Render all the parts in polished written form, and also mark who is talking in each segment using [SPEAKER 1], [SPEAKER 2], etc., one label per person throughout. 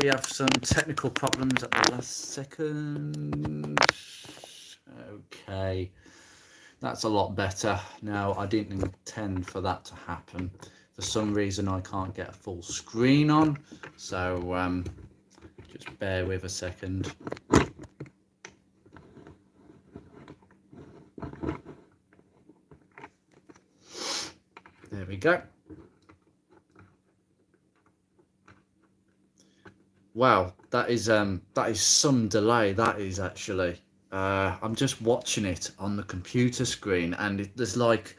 [SPEAKER 1] We have some technical problems at the last second. Okay, that's a lot better. Now, I didn't intend for that to happen. For some reason, I can't get a full screen on, so just bear with a second. There we go. Wow, that is some delay. That is actually. I'm just watching it on the computer screen, and there's like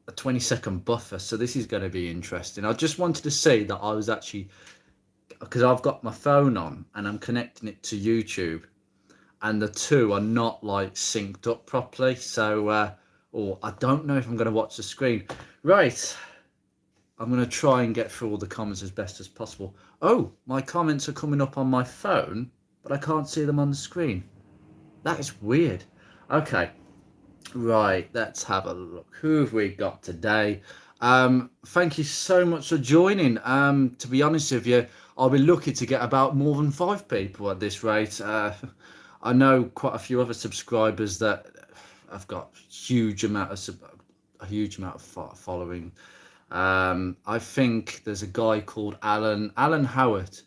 [SPEAKER 1] a 20-second buffer. So this is going to be interesting. I just wanted to see that I was actually, because I've got my phone on and I'm connecting it to YouTube, and the two are not like synced up properly. So, or I don't know if I'm going to watch the screen. Right. I'm going to try and get through all the comments as best as possible. Oh, my comments are coming up on my phone, but I can't see them on the screen. That is weird. Okay, right, let's have a look. Who have we got today? Thank you so much for joining. To be honest with you, I'll be lucky to get about more than 5 people at this rate. I know quite a few other subscribers that have got a huge amount of following. I think there's a guy called Alan Howard,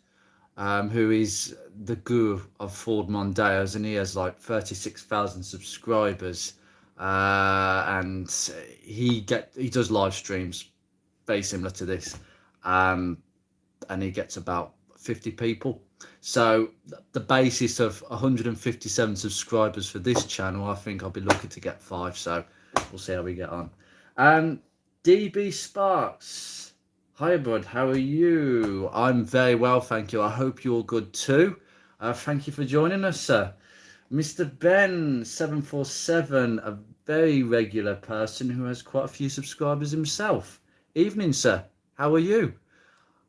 [SPEAKER 1] who is the guru of Ford Mondeos, and he has like 36,000 subscribers. And he does live streams very similar to this, and he gets about 50 people. So the basis of 157 subscribers for this channel, I think I'll be lucky to get 5. So we'll see how we get on. DB Sparks, hi bud, how are you? I'm very well, thank you. I hope you're good too. Thank you for joining us, sir. Mr. Ben 747, a very regular person who has quite a few subscribers himself. Evening, sir. How are you?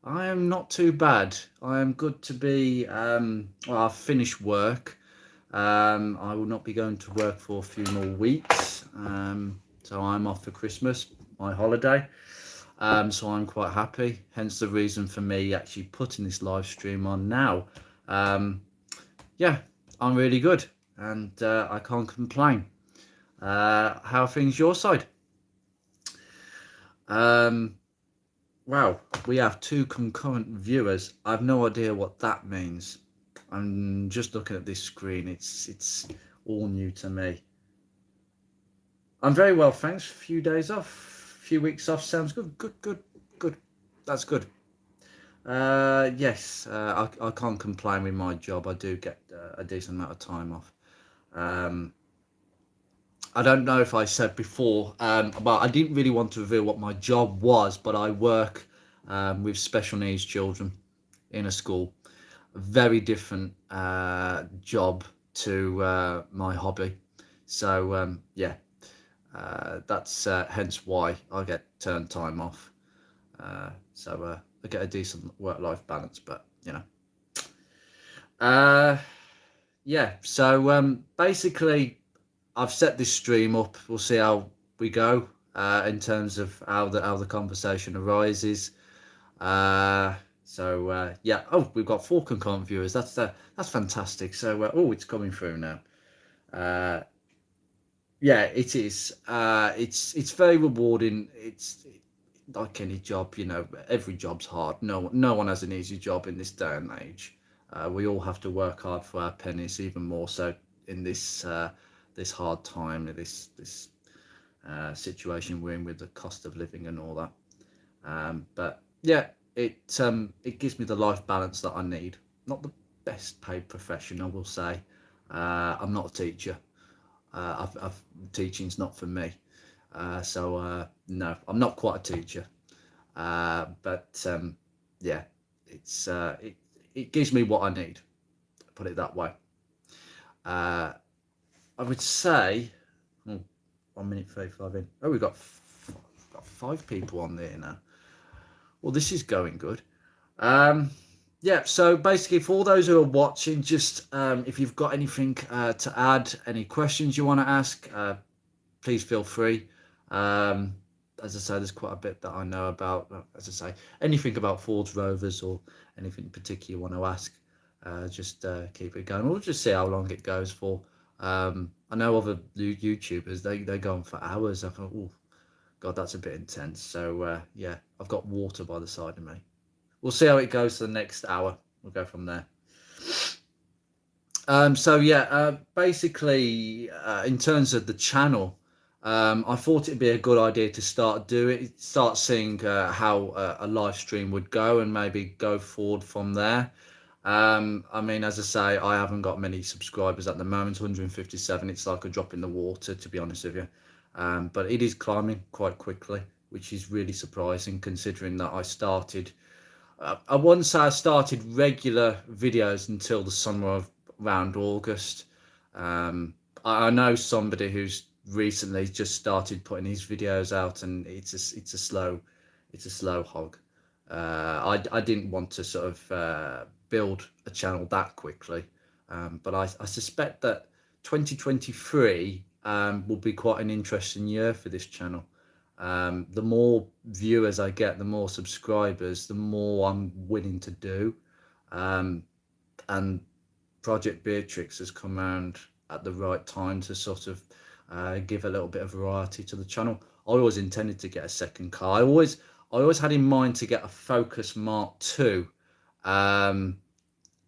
[SPEAKER 1] I am not too bad. I am good to be. Well, I've finished work. I will not be going to work for a few more weeks. So I'm off for Christmas, my holiday. So I'm quite happy. Hence the reason for me actually putting this live stream on now. Yeah, I'm really good, and I can't complain. How are things your side? Wow, we have 2 concurrent viewers. I have no idea what that means. I'm just looking at this screen. It's all new to me. I'm very well, thanks. A few days off, a few weeks off. Sounds good. Good. That's good. Yes, I can't complain with my job. I do get a decent amount of time off. I don't know if I said before, but I didn't really want to reveal what my job was, but I work with special needs children in a school. A very different job to my hobby. So, yeah, that's hence why I get turn time off. So I get a decent work-life balance, but, you know. Yeah, so basically, I've set this stream up. We'll see how we go in terms of how the conversation arises. So yeah. Oh, we've got 4 concurrent viewers. That's fantastic. So oh, it's coming through now. Yeah, it is. It's very rewarding. It's like any job, you know. Every job's hard. No one has an easy job in this day and age. We all have to work hard for our pennies, even more so in this this hard time, this situation we're in with the cost of living and all that. But yeah, it gives me the life balance that I need. Not the best paid profession, I will say. I'm not a teacher. Teaching's not for me. So no, I'm not quite a teacher. But yeah, it gives me what I need. Put it that way. I would say, 1 minute 35 in. Oh, we've got 5 people on there now. Well, this is going good. Yeah, so basically, for all those who are watching, just if you've got anything to add, any questions you want to ask, please feel free. As I say, there's quite a bit that I know about. As I say, anything about Ford's Rovers or anything in particular you want to ask, just keep it going. We'll just see how long it goes for. I know other YouTubers, they go on for hours. I thought, oh God, that's a bit intense. So yeah, I've got water by the side of me. We'll see how it goes for the next hour. We'll go from there. So yeah, basically, in terms of the channel, I thought it'd be a good idea to start seeing how a live stream would go, and maybe go forward from there. I mean, as I say, I haven't got many subscribers at the moment, 157. It's like a drop in the water, to be honest with you. But it is climbing quite quickly, which is really surprising considering that I wouldn't say I started regular videos until the summer of around August. Um, I know somebody who's recently just started putting his videos out, and it's a slow hog. I didn't want to sort of build a channel that quickly, but I suspect that 2023 will be quite an interesting year for this channel. The more viewers I get, the more subscribers, the more I'm willing to do. Um, and Project Beatrix has come around at the right time to sort of give a little bit of variety to the channel. I always intended to get a second car. I always had in mind to get a Focus Mark II. Um,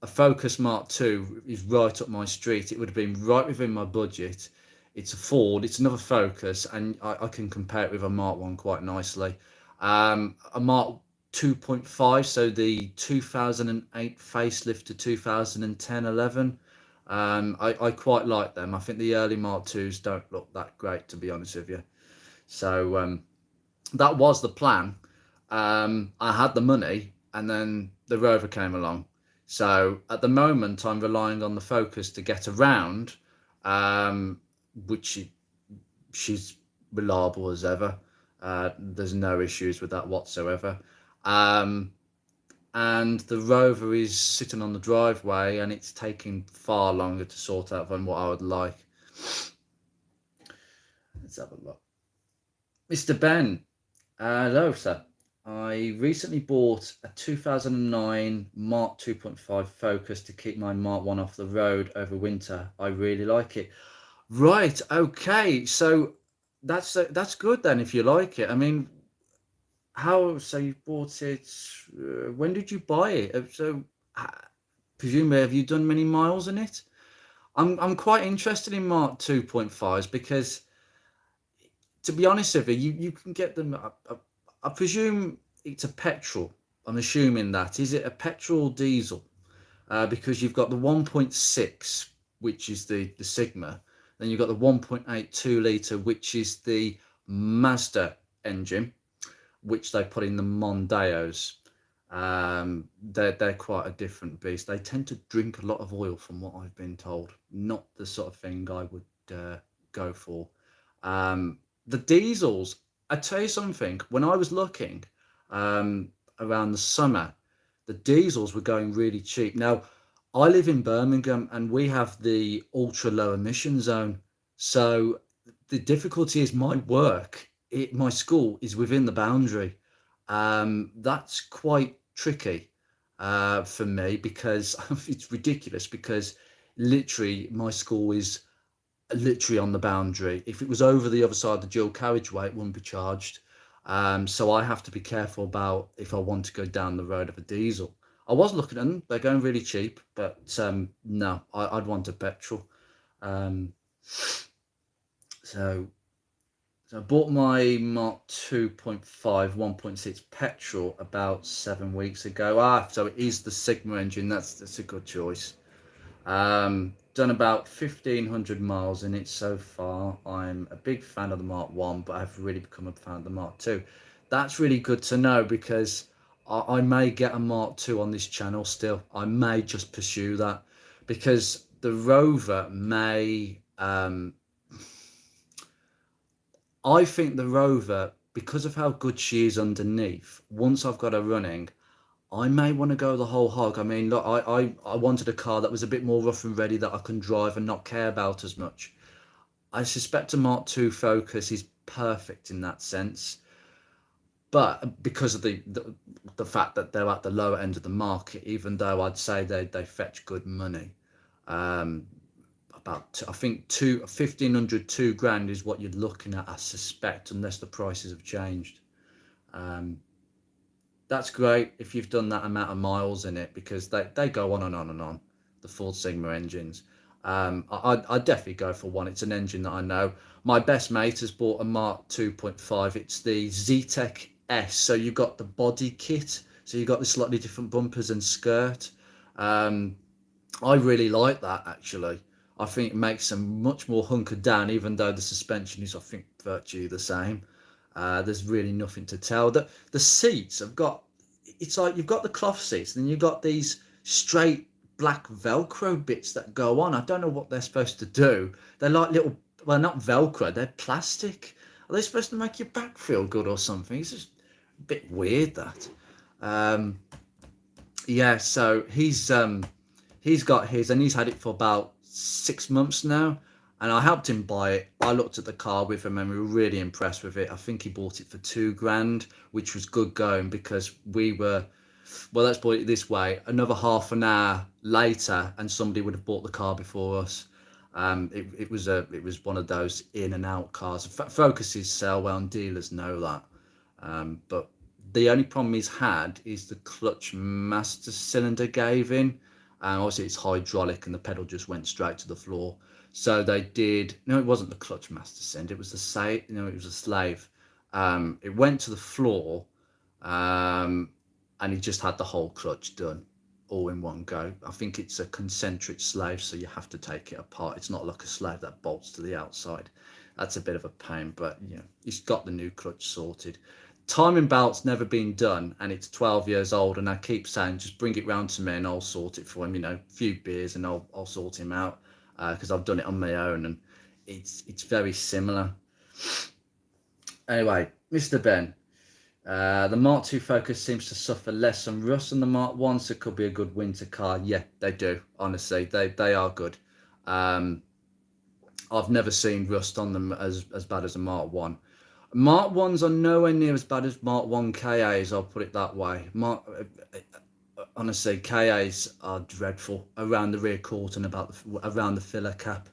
[SPEAKER 1] a Focus Mark II is right up my street. It would have been right within my budget. It's a Ford, it's another Focus, and I can compare it with a Mark 1 quite nicely. A Mark 2.5, so the 2008 facelift to 2010-11. I quite like them. I think the early Mark 2s don't look that great, to be honest with you. So that was the plan. I had the money, and then the Rover came along. So at the moment, I'm relying on the Focus to get around, which she's reliable as ever. There's no issues with that whatsoever. Um, and the Rover is sitting on the driveway, and it's taking far longer to sort out than what I would like. Let's have a look. Mr. Ben, hello, sir. I recently bought a 2009 Mark 2.5 Focus to keep my Mark 1 off the road over winter. I really like it. Right, okay. So that's good then if you like it. I mean, so you bought it, when did you buy it? So uh, presumably have you done many miles in it? I'm quite interested in Mark 2.5s because, to be honest with you, you can get them. I presume it's a petrol. I'm assuming that. Is it a petrol or diesel? Because you've got the 1.6, which is the Sigma. Then you've got the 1.82 litre, which is the Mazda engine, which they put in the Mondeos. They're quite a different beast. They tend to drink a lot of oil, from what I've been told. Not the sort of thing I would go for. The diesels, I tell you something, when I was looking around the summer, the diesels were going really cheap. Now, I live in Birmingham, and we have the ultra low emission zone. So the difficulty is my school is within the boundary. That's quite tricky for me, because it's ridiculous, because literally my school is literally on the boundary. If it was over the other side of the dual carriageway, it wouldn't be charged. So I have to be careful about if I want to go down the road of a diesel. I was looking at them; they're going really cheap, but no, I'd want a petrol. Um, so, so I bought my Mark 2.5 1.6 petrol about 7 weeks ago. So it is the Sigma engine. That's a good choice. Done about 1,500 miles in it so far. I'm a big fan of the Mark 1, but I've really become a fan of the Mark 2. That's really good to know, because I may get a Mark 2 on this channel still. I may just pursue that, because the Rover may... I think the Rover, because of how good she is underneath, once I've got her running, I may want to go the whole hog. I mean, look, I wanted a car that was a bit more rough and ready, that I can drive and not care about as much. I suspect a Mark II Focus is perfect in that sense. but because of the fact that they're at the lower end of the market, even though I'd say they fetch good money. Um, about I think 1,500 2 grand is what you're looking at, I suspect, unless the prices have changed. Um, that's great if you've done that amount of miles in it, because they go on and on and on. The Ford Sigma engines. I'd definitely go for one. It's an engine that I know. My best mate has bought a Mark 2.5. It's the ZTEC S. So you've got the body kit. So you've got the slightly different bumpers and skirt. Um, I really like that, actually. I think it makes them much more hunkered down, even though the suspension is, I think, virtually the same. There's really nothing to tell. The seats have got, it's like you've got the cloth seats, and you've got these straight black Velcro bits that go on. I don't know what they're supposed to do. They're like little, well, not Velcro, they're plastic. Are they supposed to make your back feel good or something? It's just a bit weird, that. Um, yeah, so he's got his, and he's had it for about 6 months now, and I helped him buy it. I looked at the car with him and we were really impressed with it. I think he bought it for 2 grand, which was good going, because we were, well, let's put it this way, another half an hour later and somebody would have bought the car before us. It was one of those in and out cars. Focuses sell well and dealers know that. But the only problem he's had is the clutch master cylinder gave in, and obviously it's hydraulic and the pedal just went straight to the floor. So they did, no, it wasn't the clutch master cylinder, it was the say, it was a slave. It went to the floor, and he just had the whole clutch done all in one go. I think it's a concentric slave, so you have to take it apart. It's not like a slave that bolts to the outside. That's a bit of a pain, but he's got the new clutch sorted. Timing belt's never been done, and it's 12 years old, and I keep saying just bring it round to me and I'll sort it for him, a few beers and I'll sort him out, because I've done it on my own, and it's very similar. Anyway, Mr. Ben, the Mark II Focus seems to suffer less from rust than the Mark 1, so it could be a good winter car. Yeah, they do, honestly, they are good. I've never seen rust on them as bad as a Mark 1. Mark 1s are nowhere near as bad as Mark 1 KAs, I'll put it that way. Honestly, KAs are dreadful around the rear court and around the filler cap.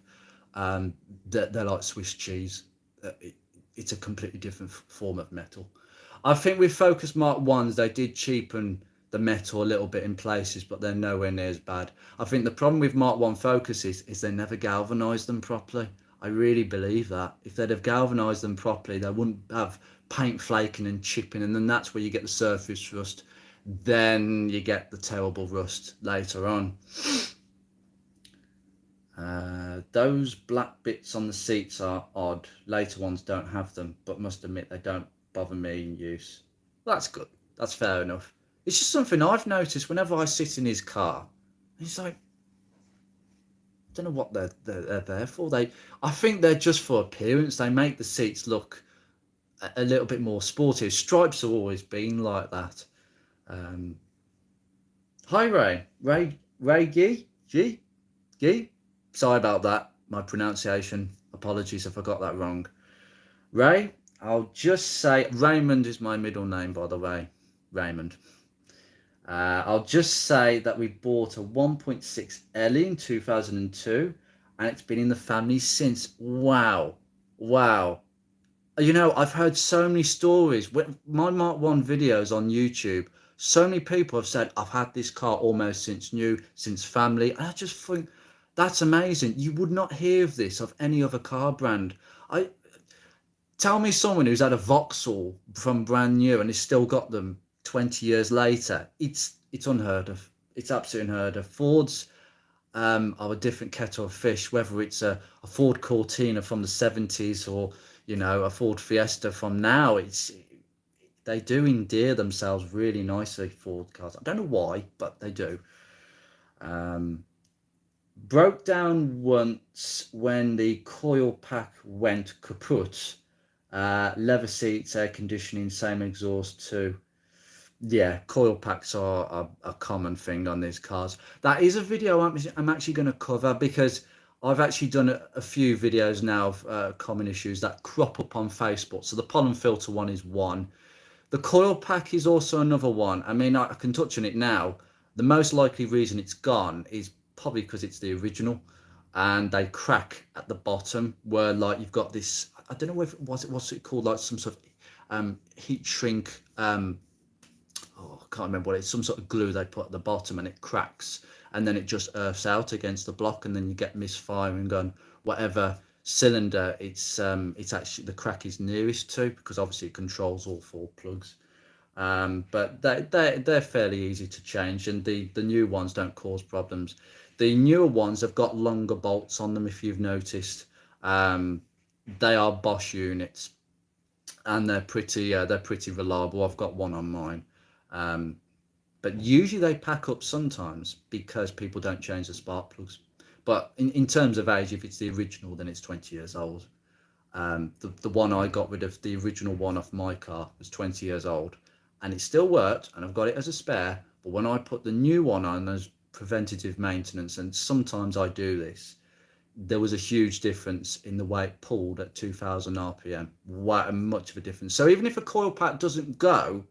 [SPEAKER 1] They're like Swiss cheese. It's a completely different form of metal. I think with Focus Mark 1s, they did cheapen the metal a little bit in places, but they're nowhere near as bad. I think the problem with Mark 1 Focuses is they never galvanised them properly. I really believe that. If they'd have galvanised them properly, they wouldn't have paint flaking and chipping, and then that's where you get the surface rust. Then you get the terrible rust later on. Those black bits on the seats are odd. Later ones don't have them, but must admit they don't bother me in use. Well, that's good. That's fair enough. It's just something I've noticed whenever I sit in his car. It's like, I don't know what they're there for. I think they're just for appearance. They make the seats look a little bit more sporty. Stripes have always been like that. Hi, Ray G. Sorry about that. My pronunciation. Apologies if I got that wrong. Ray, I'll just say Raymond is my middle name, by the way. Raymond. I'll just say that we bought a 1.6 Ellie in 2002, and it's been in the family since. Wow. I've heard so many stories. My Mark 1 videos on YouTube, so many people have said, I've had this car almost since new, since family. And I just think that's amazing. You would not hear of this of any other car brand. Tell me someone who's had a Vauxhall from brand new and has still got them 20 years later. It's unheard of. It's absolutely unheard of. Fords are a different kettle of fish, whether it's a Ford Cortina from the 70s or a Ford Fiesta from now. They do endear themselves really nicely, Ford cars. I don't know why, but they do. Broke down once when the coil pack went kaput. Leather seats, air conditioning, same exhaust too. Yeah, coil packs are a common thing on these cars. That is a video I'm actually going to cover, because I've actually done a few videos now of common issues that crop up on Facebook. So the pollen filter one is one. The coil pack is also another one. I mean, I can touch on it now. The most likely reason it's gone is probably because it's the original, and they crack at the bottom where like you've got this. I don't know if what's it called, like some sort of heat shrink. Oh, I can't remember what it is. Some sort of glue they put at the bottom, and it cracks, and then it just earths out against the block, and then you get misfiring on whatever cylinder it's actually the crack is nearest to, because obviously it controls all four plugs. But they're fairly easy to change, and the new ones don't cause problems. The newer ones have got longer bolts on them, if you've noticed. Um, they are Bosch units, and they're pretty reliable. I've got one on mine. Um, but usually they pack up sometimes because people don't change the spark plugs. But in terms of age, if it's the original, then it's 20 years old. The one I got rid of, the original one off my car, was 20 years old, and it still worked, and I've got it as a spare. But when I put the new one on as preventative maintenance, and sometimes I do this, there was a huge difference in the way it pulled at 2000 RPM. Wow, much of a difference. So even if a coil pack doesn't go,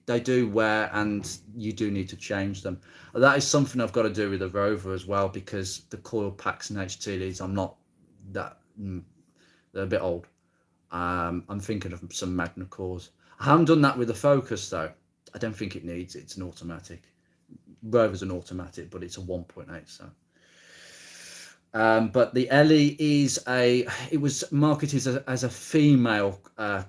[SPEAKER 1] they do wear, and you do need to change them. That is something I've got to do with the Rover as well, because the coil packs and HT leads, I'm not that they're a bit old. I'm thinking of some Magna Cores. I haven't done that with the Focus though. I don't think it needs it. It's an automatic. Rover's an automatic, but it's a 1.8. So but the Ellie it was marketed as a female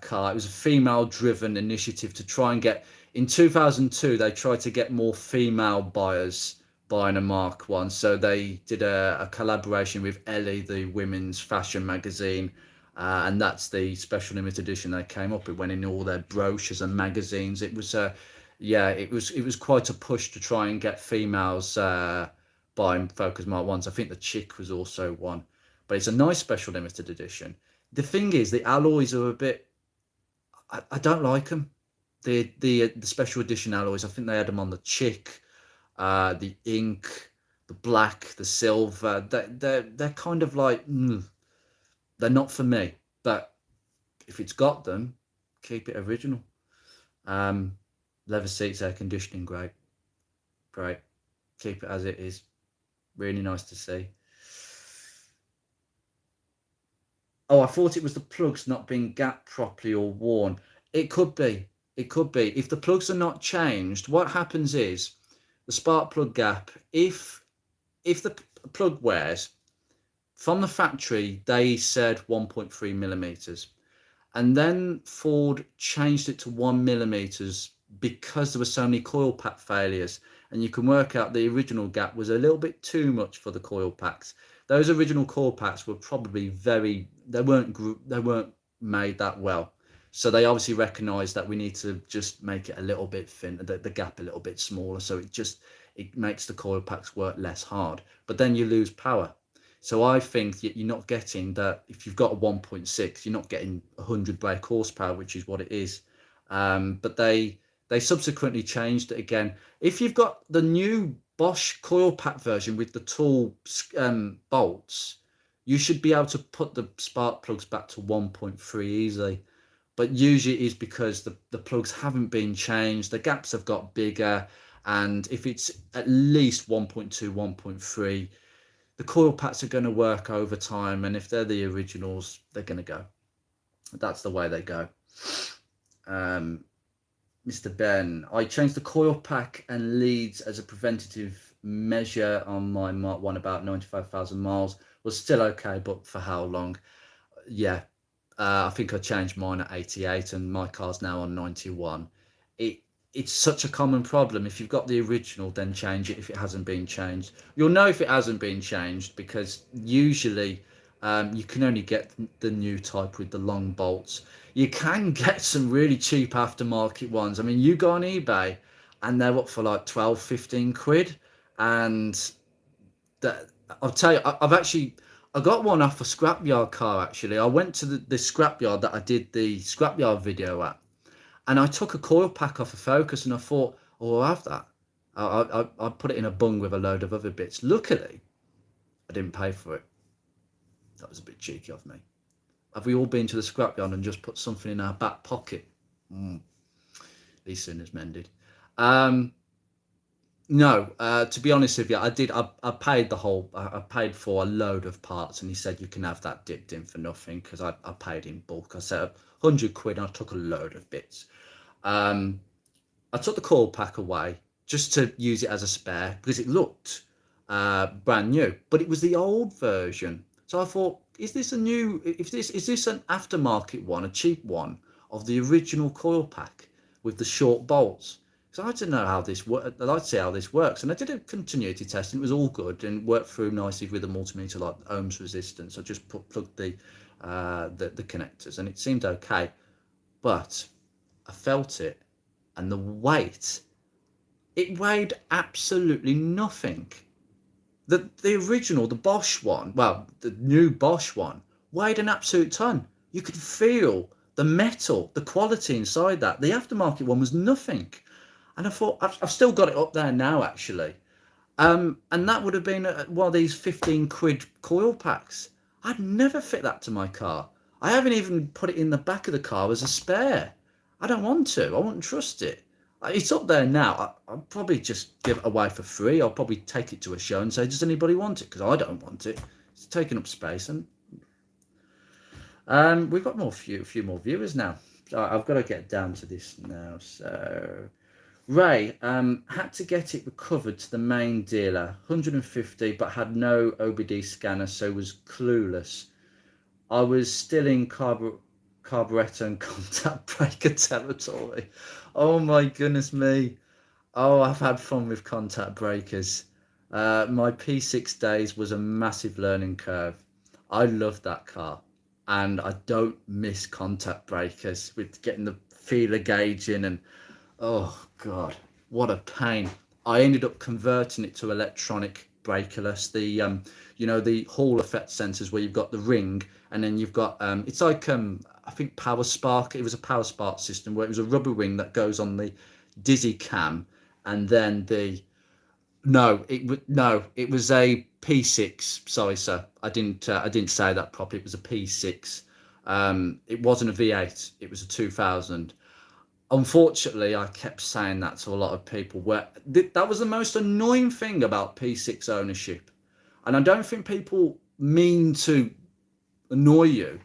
[SPEAKER 1] car. It was a female driven initiative to try and get, in 2002, they tried to get more female buyers buying a Mark 1. So they did a collaboration with Ellie, the women's fashion magazine. And that's the special limited edition they came up. It went in all their brochures and magazines. It was yeah, it was quite a push to try and get females buying Focus Mark Ones. I think the Chick was also one, but it's a nice special limited edition. The thing is, the alloys are a bit. I don't like them. The special edition alloys. I think they had them on the Chick, the ink, the black, the silver. They're kind of like they're not for me. But if it's got them, keep it original. Leather seats, air conditioning, great, great. Keep it as it is. Really nice to see. Oh, I thought it was the plugs not being gapped properly or worn. It could be. It could be. If the plugs are not changed, what happens is the spark plug gap. If the plug wears, from the factory, they said 1.3 millimeters. And then Ford changed it to 1 millimeters because there were so many coil pack failures. And you can work out the original gap was a little bit too much for the coil packs. Those original coil packs were probably they weren't made that well. So they obviously recognized that we need to just make it a little bit thin, the gap a little bit smaller. So it makes the coil packs work less hard, but then you lose power. So I think you're not getting that. If you've got a 1.6, you're not getting 100 brake horsepower, which is what it is. But they subsequently changed it again. If you've got the new Bosch coil pack version with the tall bolts, you should be able to put the spark plugs back to 1.3 easily. But usually it is because the plugs haven't been changed, the gaps have got bigger, and if it's at least 1.2, 1.3, the coil packs are going to work over time, and if they're the originals, they're going to go. That's the way they go. Mr. Ben, I changed the coil pack and leads as a preventative measure on my Mark 1 about 95,000 miles. Was still okay, but for how long? Yeah, I think I changed mine at 88 and my car's now on 91. It's such a common problem. If you've got the original, then change it if it hasn't been changed. You'll know if it hasn't been changed because usually you can only get the new type with the long bolts. You can get some really cheap aftermarket ones. I mean, you go on eBay and they're up for like 12, 15 quid. And that, I'll tell you, I got one off a scrapyard car actually. I went to the scrapyard that I did the scrapyard video at, and I took a coil pack off a Focus and I thought, oh, I'll have that. I put it in a bung with a load of other bits. Luckily, I didn't pay for it. That was a bit cheeky of me. Have we all been to the scrapyard and just put something in our back pocket? He's soon as mended. Um, no, to be honest with you, I paid the whole. I paid for a load of parts, and he said you can have that dipped in for nothing because I paid in bulk. I said 100 quid, and I took a load of bits. Um, I took the coil pack away just to use it as a spare because it looked brand new, but it was the old version. So I thought, is this a new? If this is this an aftermarket one, a cheap one of the original coil pack with the short bolts? So I had to know how this works. I'd like to see how this works, and I did a continuity test, and it was all good and worked through nicely with the multimeter, like ohms resistance. I just plugged the connectors, and it seemed okay, but I felt it, and the weight, it weighed absolutely nothing. The original, the Bosch one, well, the new Bosch one, weighed an absolute ton. You could feel the metal, the quality inside that. The aftermarket one was nothing. And I thought, I've still got it up there now, actually. And that would have been one of these 15 quid coil packs. I'd never fit that to my car. I haven't even put it in the back of the car as a spare. I don't want to. I wouldn't trust it. It's up there now. I'll probably just give it away for free. I'll probably take it to a show and say, does anybody want it? Because I don't want it. It's taking up space. And we've got a few more viewers now. So I've got to get down to this now. So Ray had to get it recovered to the main dealer, 150, but had no OBD scanner, so was clueless. I was still in carburetor and contact breaker territory. Oh my goodness me. Oh, I've had fun with contact breakers. My P6 days was a massive learning curve. I love that car, and I don't miss contact breakers with getting the feeler gauge in, and oh God, what a pain. I ended up converting it to electronic brakeless, the Hall effect sensors where you've got the ring, and then you've got it's like I think Power Spark. It was a Power Spark system where it was a rubber ring that goes on the Dizzy cam, and then the it was a P6. Sorry, sir, I didn't say that properly. It was a P6. It wasn't a V8. It was a 2000. Unfortunately, I kept saying that to a lot of people. Where that was the most annoying thing about P6 ownership, and I don't think people mean to annoy you,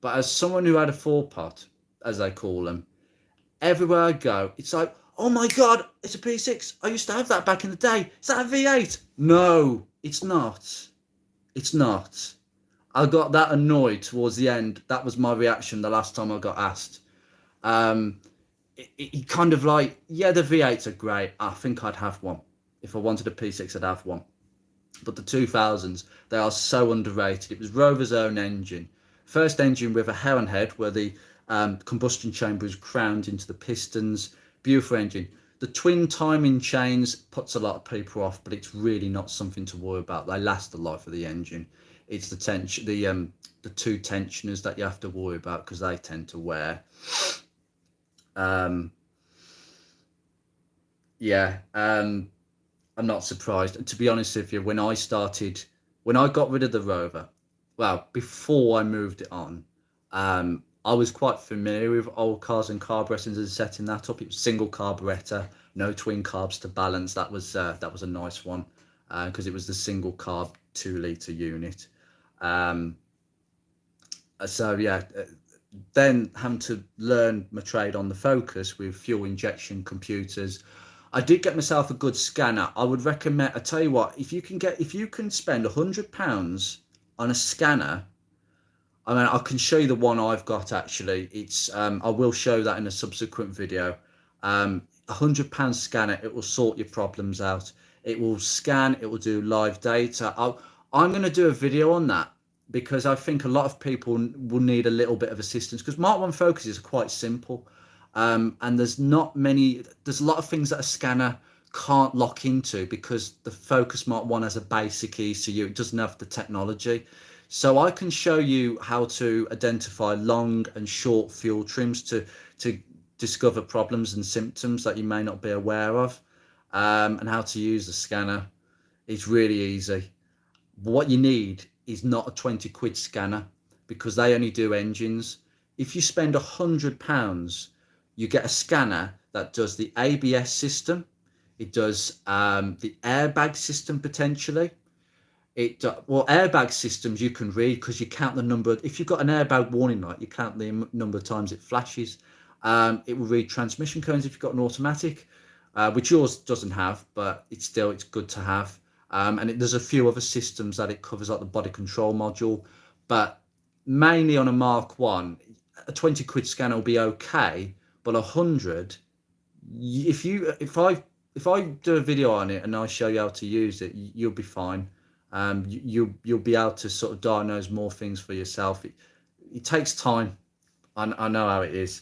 [SPEAKER 1] but as someone who had a four pot, as they call them, everywhere I go, it's like, oh my God, it's a P6. I used to have that back in the day. Is that a V8? No, it's not. It's not. I got that annoyed towards the end. That was my reaction the last time I got asked. It kind of like, yeah, the V8s are great. I think I'd have one. If I wanted a P6, I'd have one. But the 2000s, they are so underrated. It was Rover's own engine. First engine with a heron head where the combustion chamber is crowned into the pistons. Beautiful engine. The twin timing chains puts a lot of people off, but it's really not something to worry about. They last the life of the engine. It's the two tensioners that you have to worry about because they tend to wear. I'm not surprised. To be honest with you, when I got rid of the Rover, well, before I moved it on, I was quite familiar with old cars and carburetors and setting that up. It was single carburetor, no twin carbs to balance. That was a nice one because it was the single carb 2-litre unit. Then having to learn my trade on the Focus with fuel injection computers. I did get myself a good scanner. I would recommend, I tell you what, if you can spend £100 on a scanner, I mean, I can show you the one I've got actually. It's I will show that in a subsequent video. £100 scanner, it will sort your problems out. It will scan, it will do live data. I'm going to do a video on that because I think a lot of people will need a little bit of assistance because Mark 1 Focuses are quite simple. And there's a lot of things that a scanner can't lock into because the Focus Mark 1 has a basic ECU. It doesn't have the technology. So I can show you how to identify long and short fuel trims to discover problems and symptoms that you may not be aware of, and how to use the scanner. It's really easy. What you need is not a 20 quid scanner because they only do engines. If you spend £100, you get a scanner that does the ABS system. It does the airbag system potentially. Well, airbag systems you can read because you count the number. If you've got an airbag warning light, you count the number of times it flashes. It will read transmission cones if you've got an automatic, which yours doesn't have, but it's good to have. There's a few other systems that it covers, like the body control module, but mainly on a Mark One, a 20 quid scanner will be okay, but 100, if I do a video on it and I show you how to use it, you'll be fine. You'll be able to sort of diagnose more things for yourself. It takes time. I know how it is.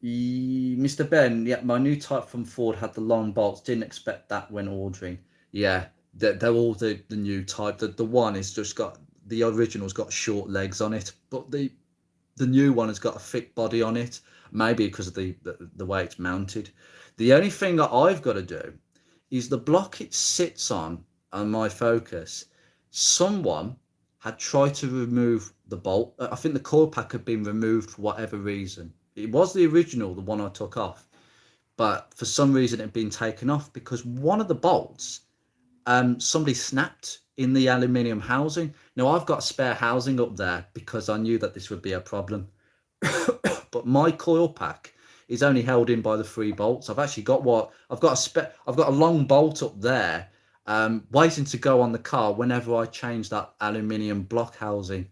[SPEAKER 1] Mr. Ben, yeah, my new Type from Ford had the long bolts. Didn't expect that when ordering. Yeah, they're all the new type. The one is just got, the original's got short legs on it, but the new one has got a thick body on it. Maybe because of the way it's mounted. The only thing that I've got to do is the block it sits on my Focus. Someone had tried to remove the bolt. I think the coil pack had been removed for whatever reason. It was the original, the one I took off, but for some reason it had been taken off because one of the bolts, somebody snapped in the aluminium housing. Now I've got spare housing up there because I knew that this would be a problem. But my coil pack is only held in by the 3 bolts. I've actually got I've got a long bolt up there, waiting to go on the car whenever I change that aluminium block housing.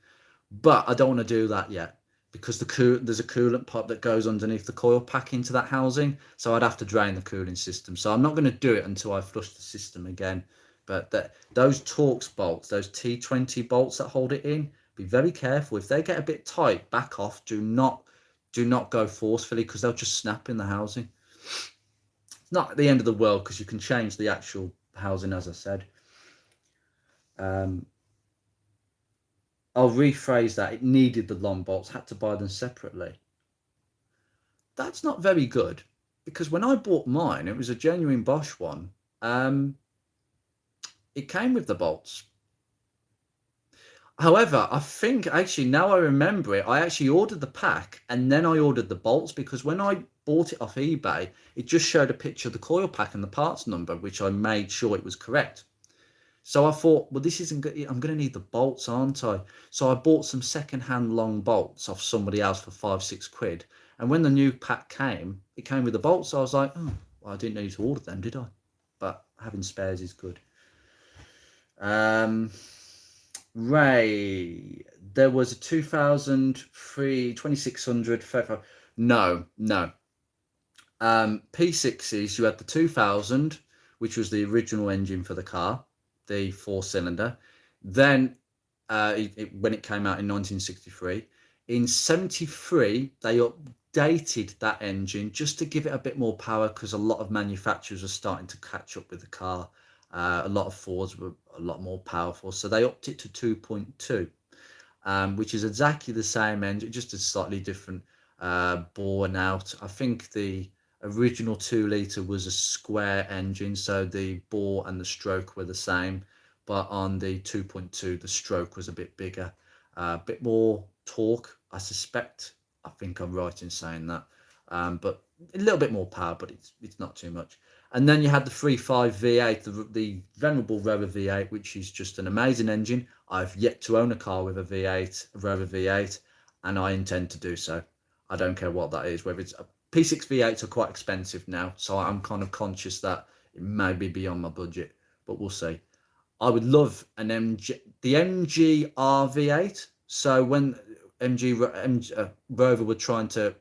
[SPEAKER 1] But I don't want to do that yet because there's a coolant pipe that goes underneath the coil pack into that housing, so I'd have to drain the cooling system. So I'm not going to do it until I flush the system again. But those Torx bolts, those T20 bolts that hold it in, be very careful. If they get a bit tight, back off. Do not go forcefully because they'll just snap in the housing. It's not the end of the world because you can change the actual housing, as I said. I'll rephrase that. It needed the long bolts, had to buy them separately. That's not very good because when I bought mine, it was a genuine Bosch one. It came with the bolts. However, I think actually now I remember it, I actually ordered the pack and then I ordered the bolts because when I bought it off eBay, it just showed a picture of the coil pack and the parts number, which I made sure it was correct. So I thought, well, this isn't good. I'm going to need the bolts, aren't I? So I bought some second-hand long bolts off somebody else for 5-6 quid. And when the new pack came, it came with the bolts. So I was like, oh, well, I didn't need to order them, did I? But having spares is good. Ray, there was a 2003 2600. No. P6s, you had the 2000, which was the original engine for the car, the 4-cylinder. Then when it came out in 1963, in 73 they updated that engine just to give it a bit more power because a lot of manufacturers were starting to catch up with the car. A lot of Fords were a lot more powerful, so they upped it to 2.2, which is exactly the same engine, just a slightly different bore and out. I think the original 2-litre was a square engine, so the bore and the stroke were the same, but on the 2.2 the stroke was a bit bigger, a bit more torque, I suspect. I think I'm right in saying that, but a little bit more power, but it's not too much. And then you had the 3.5 V8, the venerable Rover V8, which is just an amazing engine. I've yet to own a car with a V8, a Rover V8, and I intend to do so. I don't care what that is, whether it's a P6 V8s are quite expensive now, so I'm kind of conscious that it may be beyond my budget, but we'll see. I would love the MG R8. So when Rover were trying to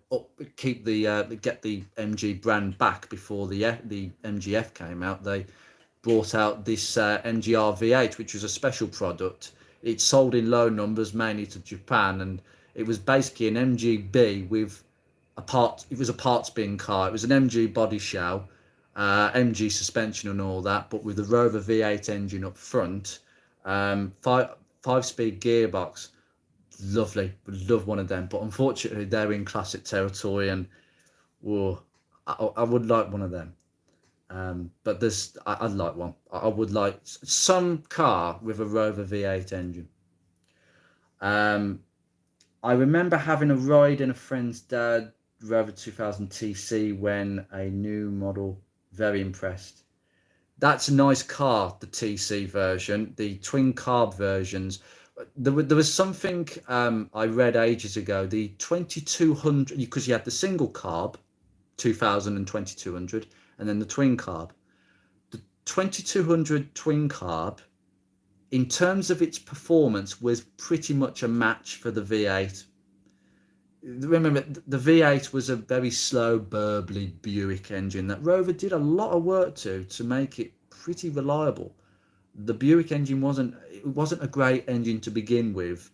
[SPEAKER 1] keep get the MG brand back before the MGF came out, they brought out this MG R8, which was a special product. It sold in low numbers, mainly to Japan, and it was basically an MGB with it was a parts bin car. It was an MG body shell, MG suspension and all that, but with the Rover V8 engine up front, 5-speed gearbox. Lovely, would love one of them, but unfortunately they're in classic territory, and I would like one of them. But I'd like one. I would like some car with a Rover V8 engine. I remember having a ride in a friend's dad Rover 2000 TC when a new model. Very impressed. That's a nice car, the TC version. The twin carb versions. There was something I read ages ago. The 2200, because you had the single carb, 2000 and 2200, and then the twin carb. The 2200 twin carb, in terms of its performance, was pretty much a match for the V8. Remember, the V8 was a very slow, burbly Buick engine that Rover did a lot of work to make it pretty reliable. The Buick engine wasn't a great engine to begin with,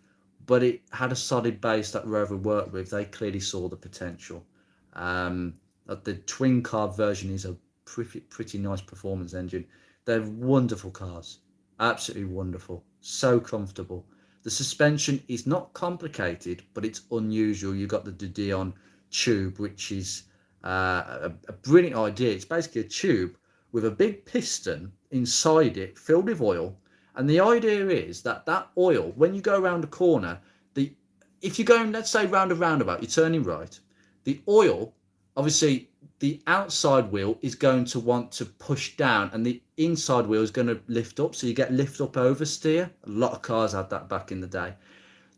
[SPEAKER 1] but it had a solid base that Rover worked with. They clearly saw the potential. The twin carb version is a pretty nice performance engine. They're wonderful cars, absolutely wonderful, so comfortable. The suspension is not complicated, but it's unusual. You've got the Dion tube, which is a brilliant idea. It's basically a tube with a big piston inside it filled with oil. And the idea is that that oil, when you go around a corner, if you're going, let's say, round a roundabout, you're turning right, the oil, obviously, the outside wheel is going to want to push down and the inside wheel is going to lift up. So you get lift up oversteer. A lot of cars had that back in the day.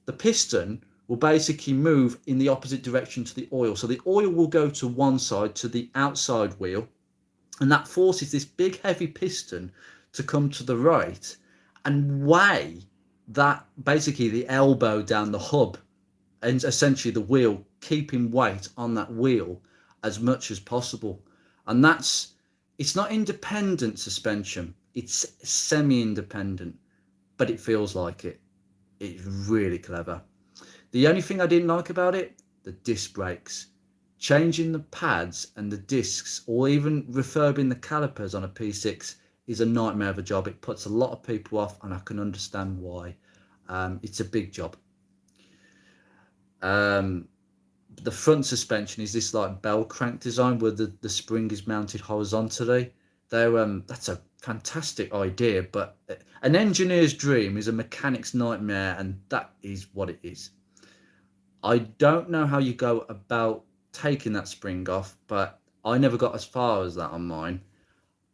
[SPEAKER 1] The piston will basically move in the opposite direction to the oil. So the oil will go to one side, to the outside wheel, and that forces this big heavy piston to come to the right and weigh that, basically the elbow down the hub and essentially the wheel, keeping weight on that wheel as much as possible. And it's not independent suspension, it's semi-independent, but it feels like it. It's really clever. The only thing I didn't like about it, the disc brakes. Changing the pads and the discs, or even refurbing the calipers on a P6 is a nightmare of a job. It puts a lot of people off, and I can understand why. It's a big job. The front suspension is this like bell crank design where the spring is mounted horizontally. That's a fantastic idea, but an engineer's dream is a mechanic's nightmare, and that is what it is. I don't know how you go about taking that spring off, but I never got as far as that on mine.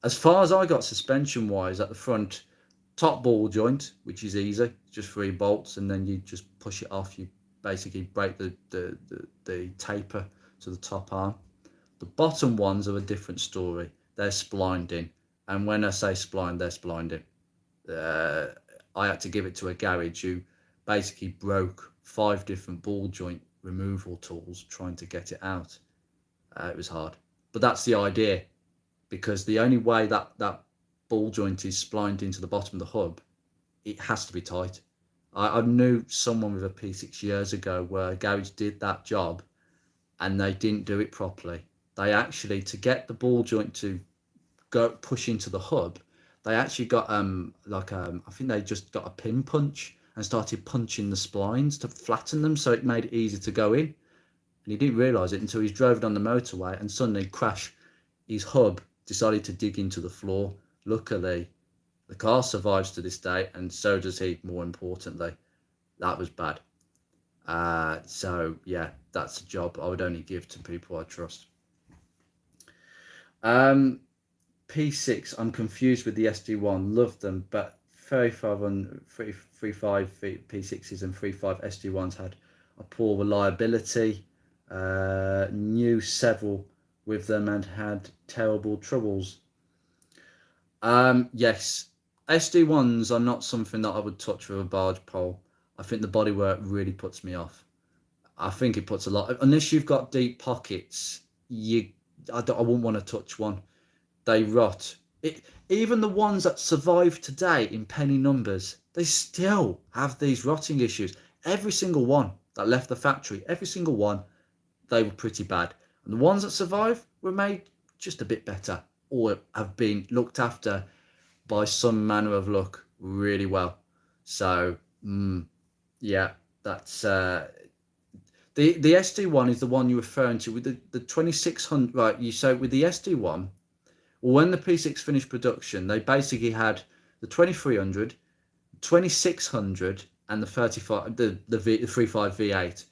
[SPEAKER 1] As far as I got suspension wise, at the front, top ball joint, which is easy, just 3 bolts, and then you just push it off. You basically break the taper to the top arm. The bottom ones are a different story. They're splined in, and when I say splined, they're splined in. I had to give it to a garage who basically broke 5 different ball joint removal tools trying to get it out. It was hard, but that's the idea, because the only way that ball joint is splined into the bottom of the hub, it has to be tight. I knew someone with a P6 years ago where a garage did that job and they didn't do it properly. They actually, to get the ball joint to go push into the hub, they actually got I think they just got a pin punch and started punching the splines to flatten them so it made it easy to go in. And he didn't realise it until he's drove on the motorway and suddenly crash. His hub decided to dig into the floor. Luckily, the car survives to this day, and so does he, more importantly. That was bad. So, yeah, that's a job I would only give to people I trust. P6, I'm confused with the SD1. Love them, but 35 P6s and 35 SD1s had a poor reliability. Knew several with them and had terrible troubles. Yes, SD1s are not something that I would touch with a barge pole. I think the bodywork really puts me off. I think it puts a lot, unless you've got deep pockets, I wouldn't want to touch one. They rot. Even the ones that survive today in penny numbers, they still have these rotting issues. Every single one that left the factory, every single one, they were pretty bad. And the ones that survive were made just a bit better, or have been looked after by some manner of luck really well. So, yeah, that's the SD1 is the one you're referring to with the 2600, right? You say with the SD1, when the P6 finished production, they basically had the 2300, 2600, and the 35, the 35 V8.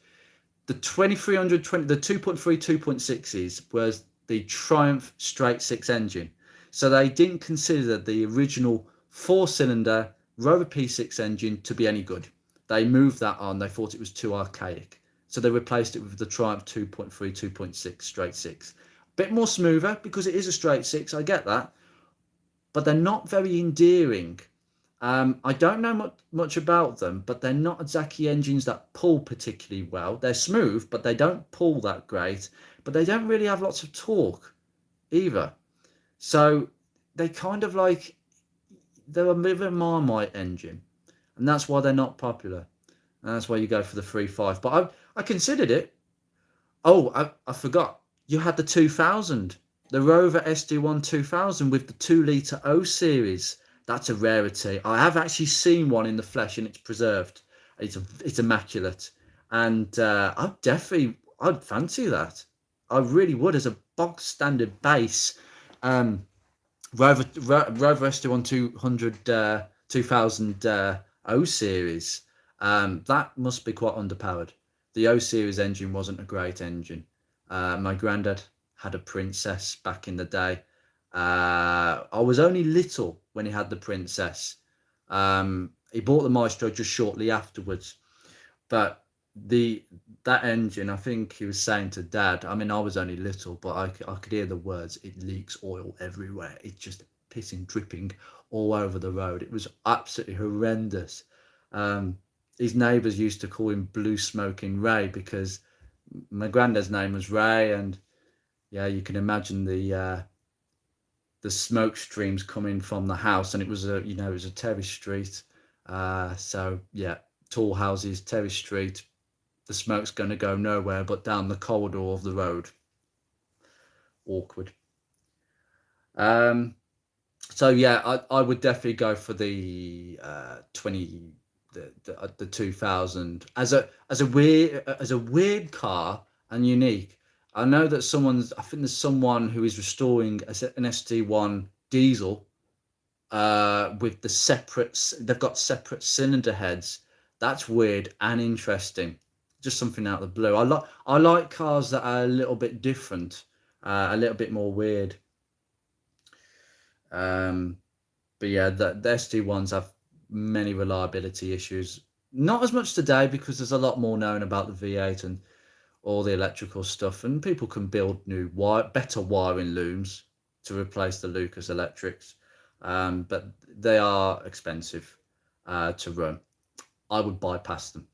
[SPEAKER 1] The 2320, the 2.3, 2.6s was the Triumph straight six engine. So they didn't consider the original four-cylinder Rover P6 engine to be any good. They moved that on. They thought it was too archaic. So they replaced it with the Triumph 2.3, 2.6 straight six. Bit more smoother because it is a straight six. I get that. But they're not very endearing. I don't know much about them, but they're not exactly engines that pull particularly well. They're smooth, but they don't pull that great. But they don't really have lots of torque either. So they kind of like, they're a bit of a Marmite engine. And that's why they're not popular. And that's why you go for the 3.5. But I considered it. Oh, I forgot. You had the 2000. The Rover SD1 2000 with the 2-litre O series. That's a rarity. I have actually seen one in the flesh and it's preserved. It's immaculate. And I'd fancy that. I really would, as a box standard base. Rover SD1 2000 O series. That must be quite underpowered. The O series engine wasn't a great engine. My granddad had a Princess back in the day. I was only little when he had the Princess. He bought the Maestro just shortly afterwards. But that engine, I think he was saying to Dad, I mean, I was only little, but I could hear the words, it leaks oil everywhere. It's just pissing, dripping all over the road. It was absolutely horrendous. His neighbours used to call him Blue Smoking Ray because my granddad's name was Ray, and yeah, you can imagine the smoke streams coming from the house, and it was a terrace street. So yeah, tall houses, terrace street. The smoke's going to go nowhere but down the corridor of the road. Awkward. So yeah, I would definitely go for the 2000 as a weird car and unique. I know that I think there's someone who is restoring an SD1 diesel with they've got separate cylinder heads. That's weird and interesting. Just something out of the blue. I like cars that are a little bit different, a little bit more weird. But yeah, the SD1s have many reliability issues. Not as much today because there's a lot more known about the V8 and all the electrical stuff, and people can build better wiring looms to replace the Lucas Electrics. But they are expensive to run. I would bypass them.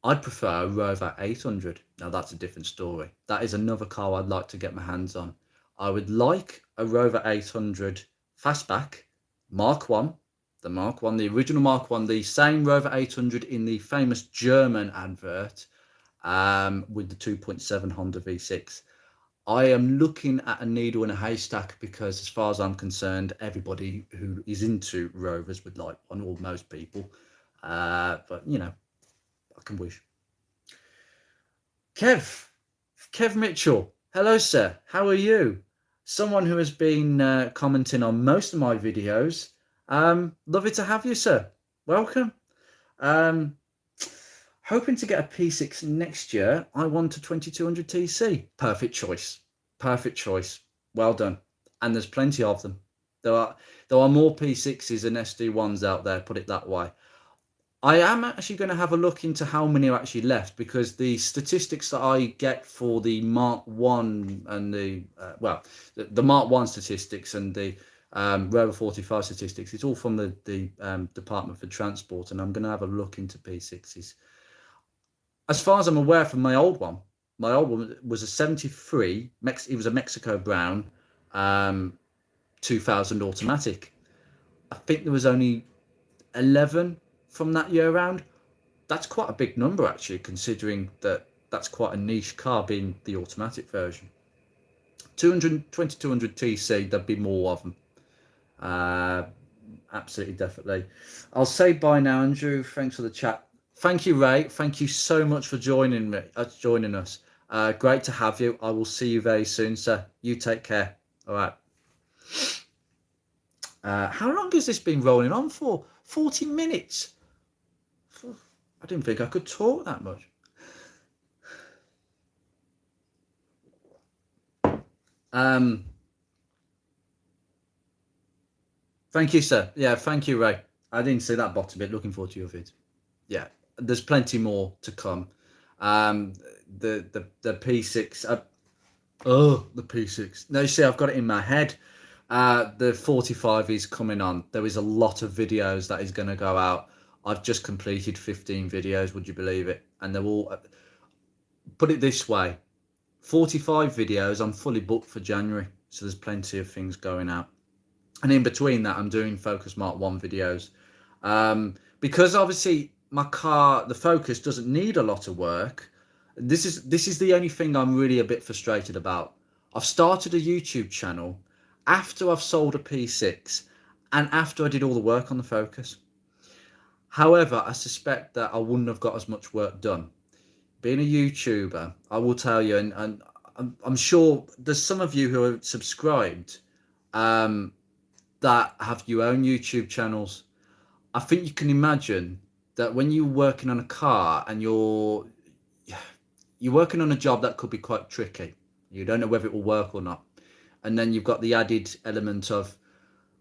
[SPEAKER 1] I'd prefer a Rover 800. Now that's a different story. That is another car I'd like to get my hands on. I would like a Rover 800 fastback, Mark 1, the original Mark 1, the same Rover 800 in the famous German advert, with the 2.7 Honda V6. I am looking at a needle in a haystack because, as far as I'm concerned, everybody who is into Rovers would like one, or most people. But I can wish. Kev Mitchell, hello sir, how are you? Someone who has been commenting on most of my videos. Lovely to have you, sir. Welcome. Hoping to get a P6 next year. I want a 2200 TC. Perfect choice. Perfect choice. Well done. And there's plenty of them. There are more P6s than SD1s out there, put it that way. I am actually going to have a look into how many are actually left, because the statistics that I get for the Mark 1 and the Mark 1 statistics and the Rover 45 statistics, it's all from the Department for Transport, and I'm going to have a look into P6s. As far as I'm aware from my old one was a 73, it was a Mexico Brown 2000 automatic. I think there was only 11 from that year round. That's quite a big number actually, considering that that's quite a niche car, being the automatic version. 2200 TC, there'd be more of them. Absolutely, definitely. I'll say bye now, Andrew. Thanks for the chat. Thank you, Ray. Thank you so much for joining us. Great to have you. I will see you very soon, sir. You take care. All right. How long has this been rolling on for? 40 minutes. I didn't think I could talk that much. Um, Thank you, sir. Yeah, thank you, Ray. I didn't see that bottom bit. Looking forward to your vid. Yeah, there's plenty more to come. Um, the P6. Oh, the P6. No, you see, I've got it in my head. The 45 is coming on. There is a lot of videos that is going to go out. I've just completed 15 videos. Would you believe it? And they're all. Put it this way: 45 videos. I'm fully booked for January, so there's plenty of things going out. And in between that, I'm doing Focus Mark 1 videos. Because obviously my car, the Focus, doesn't need a lot of work. This is the only thing I'm really a bit frustrated about. I've started a YouTube channel after I've sold a P6 and after I did all the work on the Focus. However, I suspect that I wouldn't have got as much work done. Being a YouTuber, I will tell you, and I'm sure there's some of you who are subscribed um, that have your own YouTube channels. I think you can imagine that when you're working on a car and you're working on a job that could be quite tricky, you don't know whether it will work or not, and then you've got the added element of,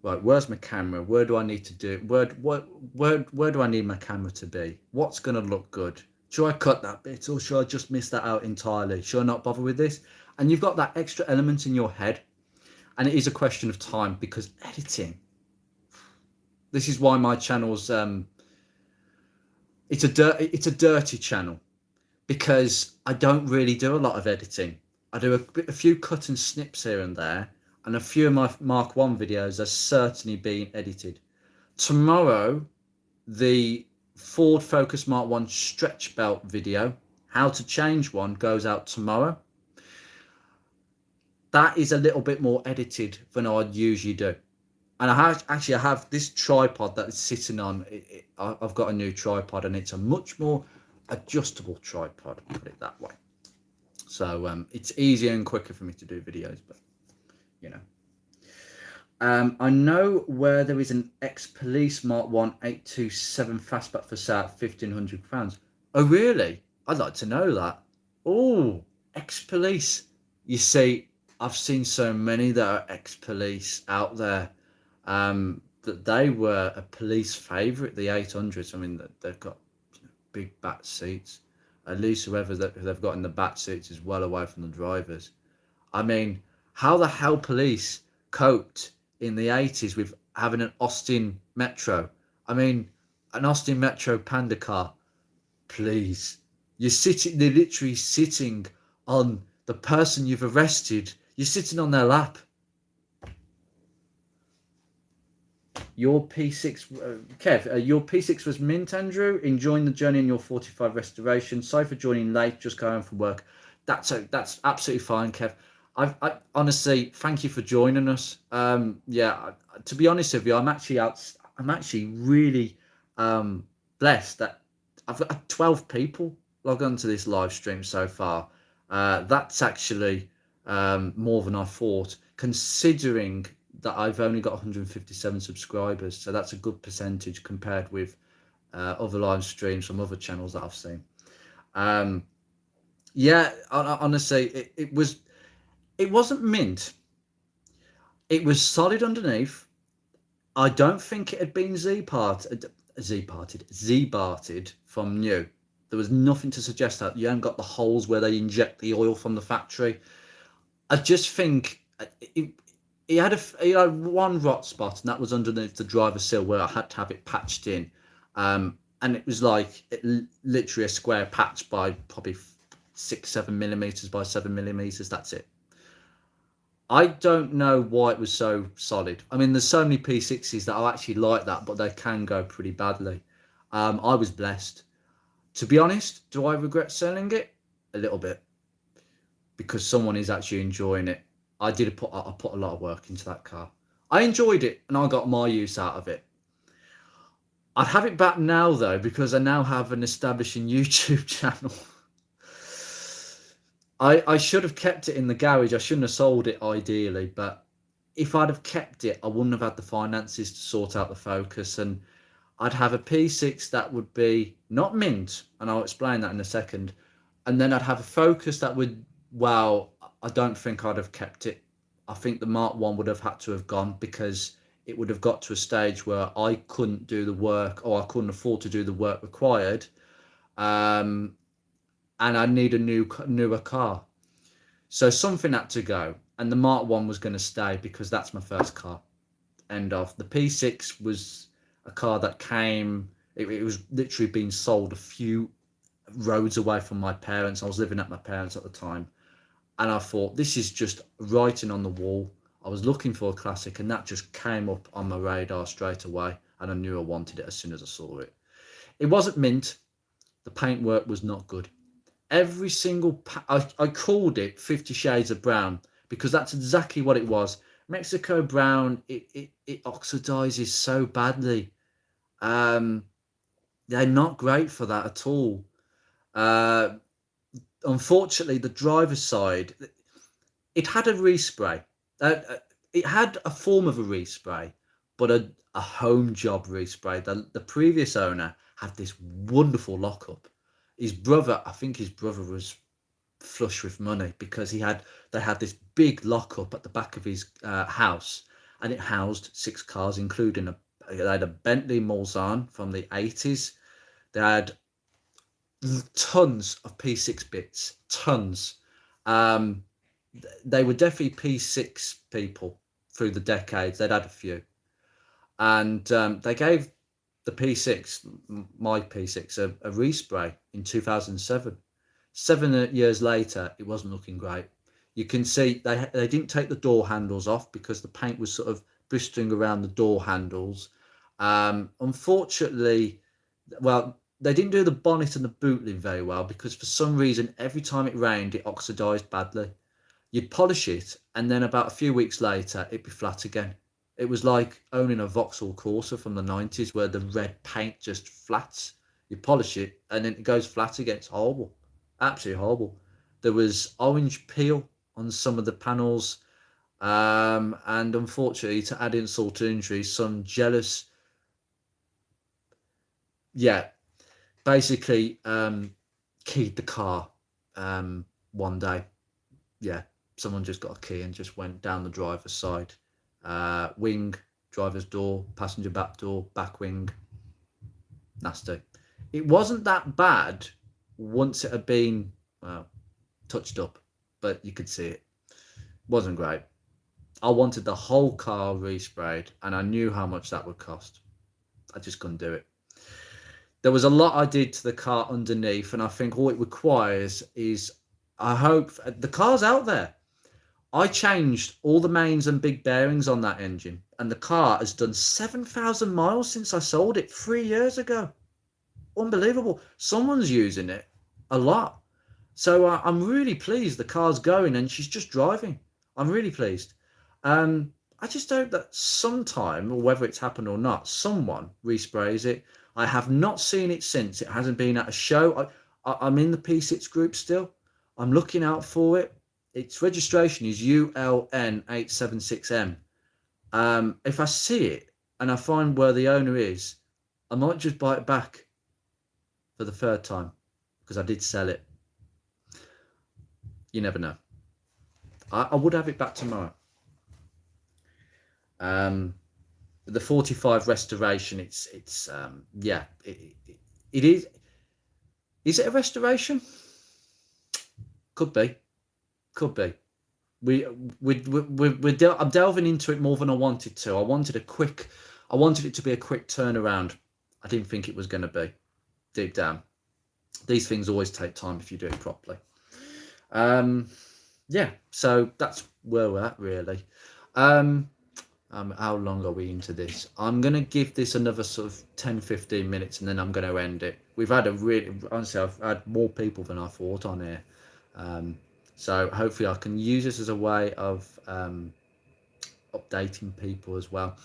[SPEAKER 1] right, where's my camera? Where do I need to do? Where do I need my camera to be? What's going to look good? Should I cut that bit or should I just miss that out entirely? Should I not bother with this? And you've got that extra element in your head, and it is a question of time because editing. This is why my channel's it's a dirty channel because I don't really do a lot of editing. I do a few cut and snips here and there, and a few of my Mark 1 videos are certainly being edited. Tomorrow, the Ford Focus Mark 1 stretch belt video, how to change one, goes out tomorrow. That is a little bit more edited than I'd usually do. And I have this tripod that is sitting on. I've got a new tripod, and it's a much more adjustable tripod. Put it that way. So it's easier and quicker for me to do videos. But you know, I know where there is an ex-police Mark 1 827 fastback for sale at £1,500. Oh really? I'd like to know that. Oh, ex-police. You see, I've seen so many that are ex-police out there. That they were a police favourite, the 800s. I mean, they've got big back seats. At least whoever they've got in the back seats is well away from the drivers. I mean, how the hell police coped in the 80s with having an Austin Metro? I mean, an Austin Metro Panda car. Please, they're literally sitting on the person you've arrested. You're sitting on their lap. Your P6, Kev, your P6 was mint, Andrew. Enjoying the journey in your 45 restoration. Sorry for joining late, just going home from work. That's absolutely fine, Kev. I honestly thank you for joining us. Yeah, to be honest with you, I'm actually really blessed that I've got 12 people log on to this live stream so far. That's actually more than I thought, considering that I've only got 157 subscribers, so that's a good percentage compared with other live streams from other channels that I've seen. Yeah, honestly, it wasn't mint. It was solid underneath. I don't think it had been Z-barted from new. There was nothing to suggest that. You haven't got the holes where they inject the oil from the factory. I just think he had one rot spot, and that was underneath the driver's sill where I had to have it patched in. And it was like literally a square patch by probably 6-7 millimeters by 7 millimeters. That's it. I don't know why it was so solid. I mean, there's so many P60s that are actually like that, but they can go pretty badly. I was blessed. To be honest, do I regret selling it? A little bit, because someone is actually enjoying it. I put a lot of work into that car. I enjoyed it, and I got my use out of it. I'd have it back now, though, because I now have an establishing YouTube channel. I should have kept it in the garage. I shouldn't have sold it, ideally, but if I'd have kept it, I wouldn't have had the finances to sort out the Focus, and I'd have a P6 that would be not mint, and I'll explain that in a second, and then I'd have a Focus that would, well, I don't think I'd have kept it. I think the Mark 1 would have had to have gone, because it would have got to a stage where I couldn't do the work, or I couldn't afford to do the work required, um, and I need a newer car. So something had to go, and the Mark 1 was going to stay because that's my first car. End of. The P6 was a car that came, it was literally being sold a few roads away from my parents. I was living at my parents at the time, and I thought, this is just writing on the wall. I was looking for a classic, and that just came up on my radar straight away, and I knew I wanted it as soon as I saw it. It wasn't mint. The paintwork was not good. Every single I called it 50 shades of brown, because that's exactly what it was. Mexico brown, it oxidizes so badly. They're not great for that at all. uh Unfortunately, the driver's side, it had a respray. It had a form of a respray, but a home job respray. The previous owner had this wonderful lockup. His brother, I think his brother was flush with money, because they had this big lockup at the back of his house, and it housed 6 cars, including they had a Bentley Mulsanne from the 80s. They had tons of P6 bits, tons. Um, they were definitely P6 people through the decades. They'd had a few, and they gave the P6, my P6, a respray in 2007. 7 years later, it wasn't looking great. You can see they didn't take the door handles off, because the paint was sort of blistering around the door handles. Unfortunately, well, they didn't do the bonnet and the boot lid very well, because for some reason, every time it rained, it oxidized badly. You'd polish it, and then about a few weeks later, it'd be flat again. It was like owning a Vauxhall Corsa from the 90s, where the red paint just flats. You polish it, and then it goes flat again. It's horrible. Absolutely horrible. There was orange peel on some of the panels, and unfortunately, to add insult to injury, some jealous, yeah, basically keyed the car one day. Yeah, someone just got a key and just went down the driver's side. Wing, driver's door, passenger back door, back wing. Nasty. It wasn't that bad once it had been, well, touched up, but you could see it. Wasn't great. I wanted the whole car resprayed, and I knew how much that would cost. I just couldn't do it. There was a lot I did to the car underneath, and I think all it requires is, I hope, the car's out there. I changed all the mains and big bearings on that engine, and the car has done 7,000 miles since I sold it 3 years ago. Unbelievable. Someone's using it a lot. So I'm really pleased the car's going, and she's just driving. I'm really pleased. I just hope that sometime, or whether it's happened or not, someone resprays it. I have not seen it since. It hasn't been at a show. I'm in the P6 group still. I'm looking out for it. Its registration is ULN876M. If I see it and I find where the owner is, I might just buy it back for the third time, because I did sell it. You never know. I would have it back tomorrow. The 45 restoration, it's yeah, it is. Is it a restoration? Could be. I'm delving into it more than I wanted to. I wanted it to be a quick turnaround. I didn't think it was going to be. Deep down, these things always take time if you do it properly. Yeah, so that's where we're at, really. How long are we into this? I'm going to give this another sort of 10-15 minutes, and then I'm going to end it. We've had honestly, I've had more people than I thought on here. So hopefully I can use this as a way of updating people as well.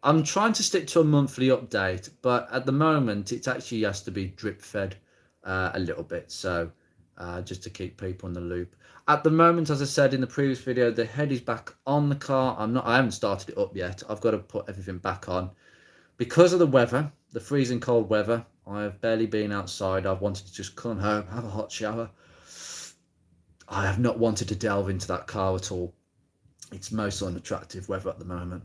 [SPEAKER 1] I'm trying to stick to a monthly update, but at the moment it actually has to be drip fed a little bit, so just to keep people in the loop. At the moment, as I said in the previous video, the head is back on the car. I haven't started it up yet. I've got to put everything back on because of the weather, the freezing cold weather. I have barely been outside. I've wanted to just come home, have a hot shower. I have not wanted to delve into that car at all. It's most unattractive weather at the moment.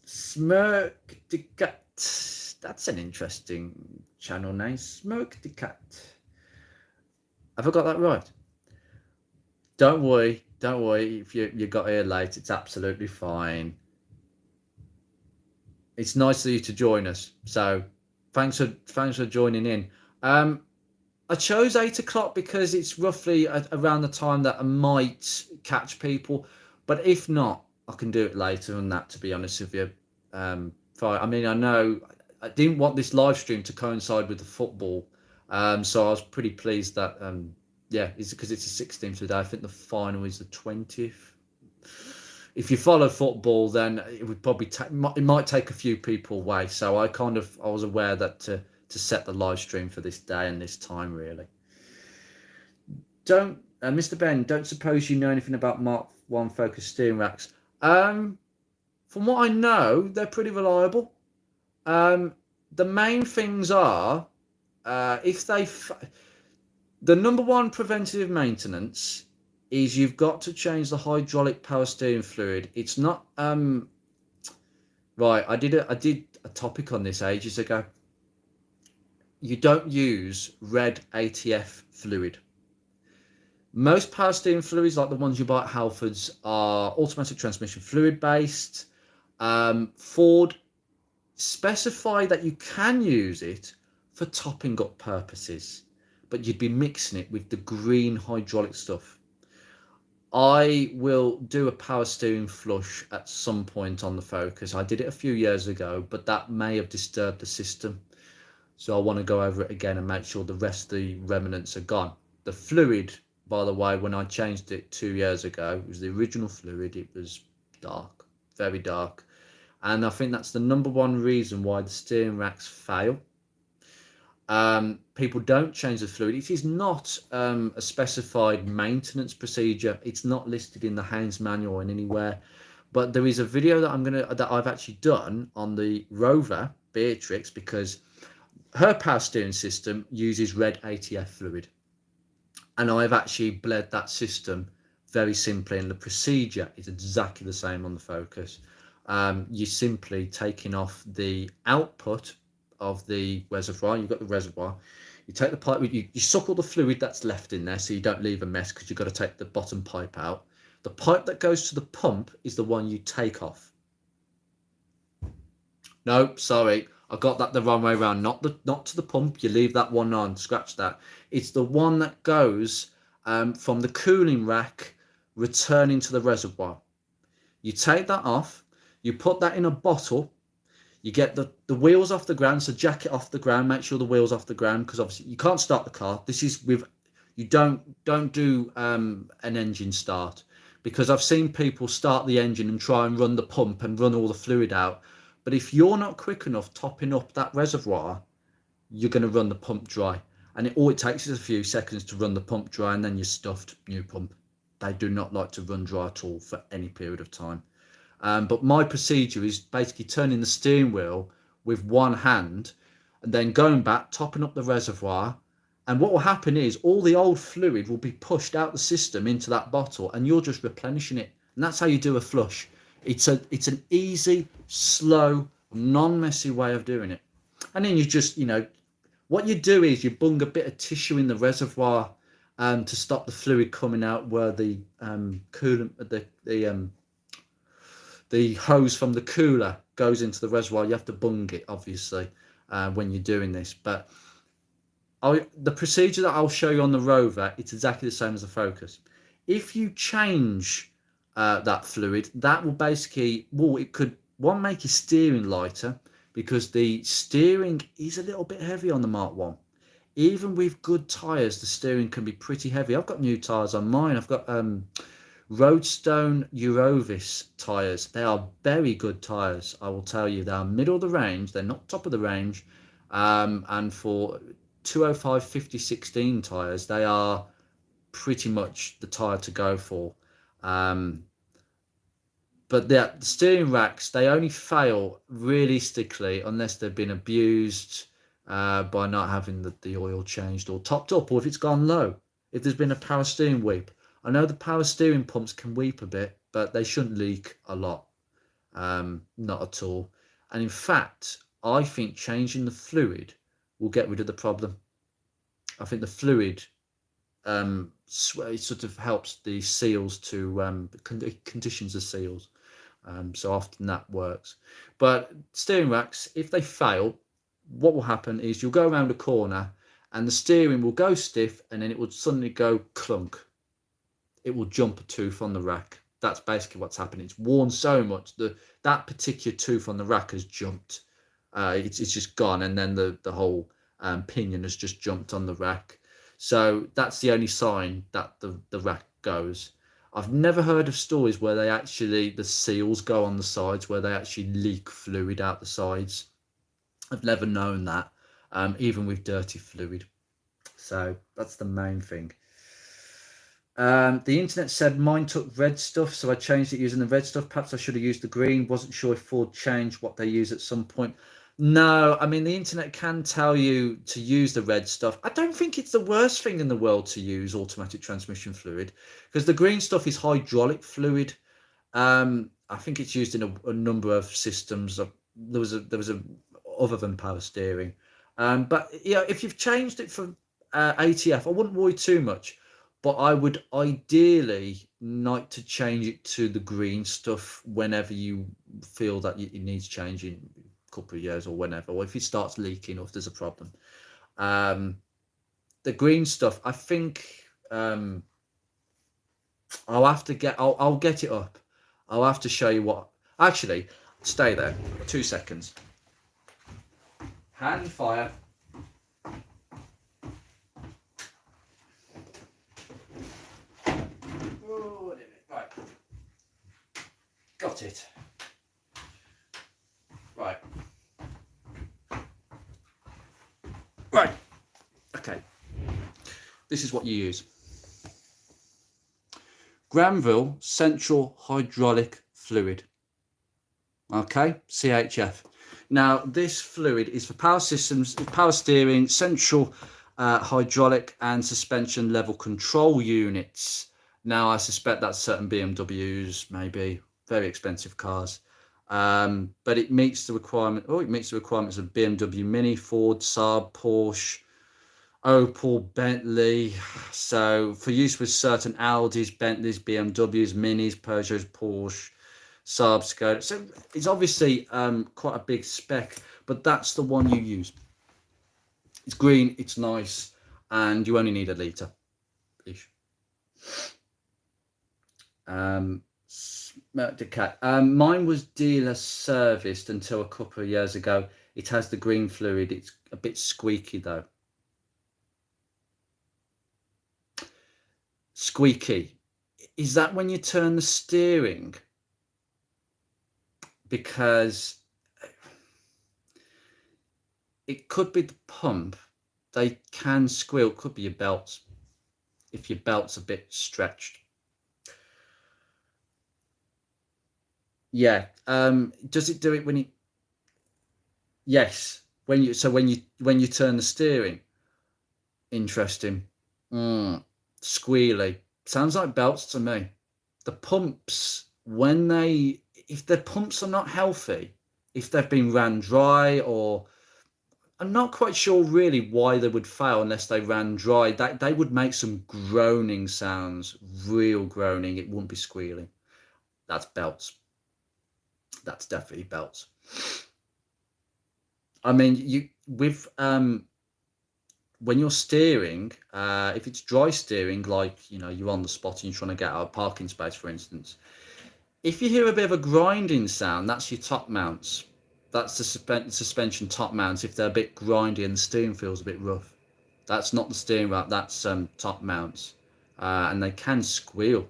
[SPEAKER 1] Smirk the Cat. That's an interesting channel name. Smirk the Cat. Have I got that right? Don't worry. Don't worry. If you got here late, it's absolutely fine. It's nice of you to join us. So thanks for joining in. I chose 8 o'clock because it's roughly around the time that I might catch people. But if not, I can do it later than that, to be honest with you. Fine. I mean, I know I didn't want this live stream to coincide with the football. So I was pretty pleased that, yeah, it's because it's the 16th today. I think the final is the 20th. If you follow football, then it would probably it might take a few people away. So I was aware that to set the live stream for this day and this time, really. Don't, Mr. Ben, don't suppose you know anything about Mark 1 Focus steering racks. From what I know, they're pretty reliable. The main things are, if they, the number one preventative maintenance is you've got to change the hydraulic power steering fluid. It's not, right, I did a topic on this ages ago. You don't use red ATF fluid. Most power steering fluids, like the ones you buy at Halfords, are automatic transmission fluid based. Ford specify that you can use it for topping up purposes, but you'd be mixing it with the green hydraulic stuff. I will do a power steering flush at some point on the Focus. I did it a few years ago, but that may have disturbed the system. So I want to go over it again and make sure the rest of the remnants are gone. The fluid, by the way, when I changed it 2 years ago, it was the original fluid. It was dark, very dark. And I think that's the number one reason why the steering racks fail. People don't change the fluid. It is not a specified maintenance procedure. It's not listed in the Haynes manual in anywhere. But there is a video that I've actually done on the Rover Beatrix, because her power steering system uses red ATF fluid, and I've actually bled that system very simply, and the procedure is exactly the same on the Focus. You're simply taking off the output of the reservoir. You've got the reservoir, you take the pipe, you suck all the fluid that's left in there so you don't leave a mess, because you've got to take the bottom pipe out. The pipe that goes to the pump is the one you take off. No, sorry, I got that the wrong way around. Not to the pump. You leave that one on. Scratch that. It's the one that goes from the cooling rack returning to the reservoir. You take that off. You put that in a bottle. You get the wheels off the ground. So jack it off the ground. Make sure the wheels off the ground, because obviously you can't start the car. This is with, you don't do an engine start, because I've seen people start the engine and try and run the pump and run all the fluid out. But if you're not quick enough topping up that reservoir, you're going to run the pump dry. And all it takes is a few seconds to run the pump dry, and then you're stuffed, new pump. They do not like to run dry at all for any period of time. But my procedure is basically turning the steering wheel with one hand and then going back, topping up the reservoir. And what will happen is all the old fluid will be pushed out the system into that bottle, and you're just replenishing it. And that's how you do a flush. It's an easy, slow, non-messy way of doing it. And then you just, what you do is you bung a bit of tissue in the reservoir to stop the fluid coming out where the coolant, the hose from the cooler goes into the reservoir. You have to bung it, obviously, when you're doing this. But the procedure that I'll show you on the Rover, it's exactly the same as the Focus. If you change that fluid, that will basically, it could, one, make your steering lighter, because the steering is a little bit heavy on the Mark 1. Even with good tyres, the steering can be pretty heavy. I've got new tyres on mine. I've got Roadstone Eurovis tyres. They are very good tyres, I will tell you. They are middle of the range. They're not top of the range. And for 205 50/16 tyres, they are pretty much the tyre to go for. But the steering racks, they only fail realistically unless they've been abused by not having the oil changed or topped up, or if it's gone low. if there's been a power steering weep. I know the power steering pumps can weep a bit, but they shouldn't leak a lot. Not at all. And in fact, I think changing the fluid will get rid of the problem. I think the fluid it sort of helps the seals to conditions the seals. So often that works. But steering racks, if they fail, what will happen is you'll go around a corner and the steering will go stiff and then it will suddenly go clunk. It will jump a tooth on the rack. That's basically what's happening. It's worn so much that that particular tooth on the rack has jumped. It's just gone, and then the whole pinion has just jumped on the rack. So that's the only sign that the rack goes. I've never heard of stories where they actually, the seals go on the sides, where they actually leak fluid out the sides. I've never known that, even with dirty fluid. So that's the main thing. The internet said mine took red stuff, so I changed it using the red stuff. Perhaps I should have used the green. Wasn't sure if Ford changed what they use at some point. No, I mean, the internet can tell you to use the red stuff. I don't think it's the worst thing in the world to use automatic transmission fluid, because the green stuff is hydraulic fluid. I think it's used in a number of systems. There was a other than power steering. But yeah, if you've changed it from ATF, I wouldn't worry too much. But I would ideally like to change it to the green stuff whenever you feel that it needs changing, a couple of years or whenever, or if it starts leaking or if there's a problem. The green stuff, I think I'll have to get, I'll get it up. I'll have to show you what. Actually, stay there 2 seconds. Hand fire. Right. Got it. Right. Right. Okay. This is what you use. Granville Central Hydraulic Fluid. Okay, CHF. Now, this fluid is for power systems, power steering, central hydraulic and suspension level control units. Now, I suspect that's certain BMWs, maybe very expensive cars, but it meets the requirement. Oh, it meets the requirements of BMW Mini, Ford, Saab, Porsche, Opel, Bentley. So for use with certain Audis, Bentleys, BMWs, Minis, Peugeots, Porsche, Saab, Skoda. So it's obviously quite a big spec, but that's the one you use. It's green, it's nice, and you only need a litre ish. Mine was dealer serviced until a couple of years ago. It has the green fluid. It's a bit squeaky though. Squeaky. Is that when you turn the steering? Because it could be the pump. They can squeal. It could be your belts. If your belt's a bit stretched. Yeah. Does it do it when you? Yes. When you turn the steering. Interesting. Squealy. Sounds like belts to me. The pumps, if the pumps are not healthy, if they've been ran dry, or I'm not quite sure really why they would fail unless they ran dry. They would make some groaning sounds, real groaning. It wouldn't be squealing. That's belts. That's definitely belts. I mean, when you're steering, if it's dry steering, like you're on the spot and you're trying to get out of a parking space, for instance, if you hear a bit of a grinding sound, that's your top mounts. That's the suspension top mounts. If they're a bit grindy and the steering feels a bit rough, that's not the steering rack. That's top mounts, and they can squeal.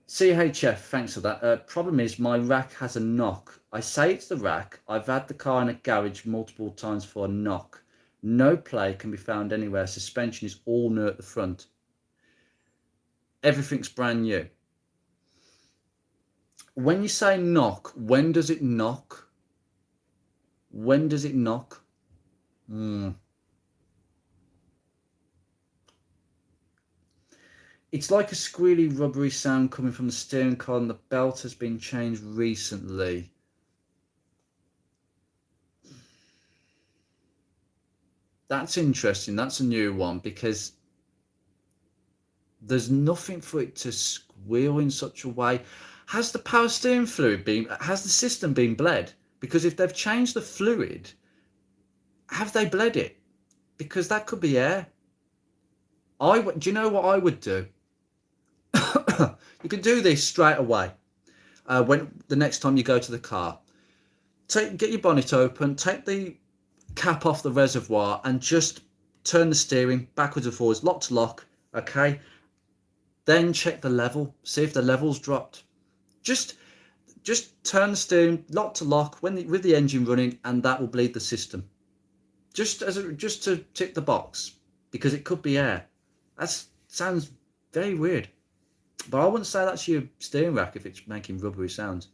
[SPEAKER 1] CHF, thanks for that. Problem is my rack has a knock. I say it's the rack. I've had the car in a garage multiple times for a knock. No play can be found anywhere. Suspension is all new at the front. Everything's brand new. When you say knock, when does it knock? When does it knock? It's like a squealy rubbery sound coming from the steering column. The belt has been changed recently. That's interesting. That's a new one because there's nothing for it to squeal in such a way. Has the power steering fluid been, has the system been bled? Because if they've changed the fluid, have they bled it? Because that could be air. Do you know what I would do? You can do this straight away. When the next time you go to the car, get your bonnet open, take the cap off the reservoir, and just turn the steering backwards and forwards, lock to lock. Okay. Then check the level, see if the level's dropped. Just turn the steering lock to lock with the engine running, and that will bleed the system. Just to tick the box, because it could be air. That sounds very weird, but I wouldn't say that's your steering rack if it's making rubbery sounds.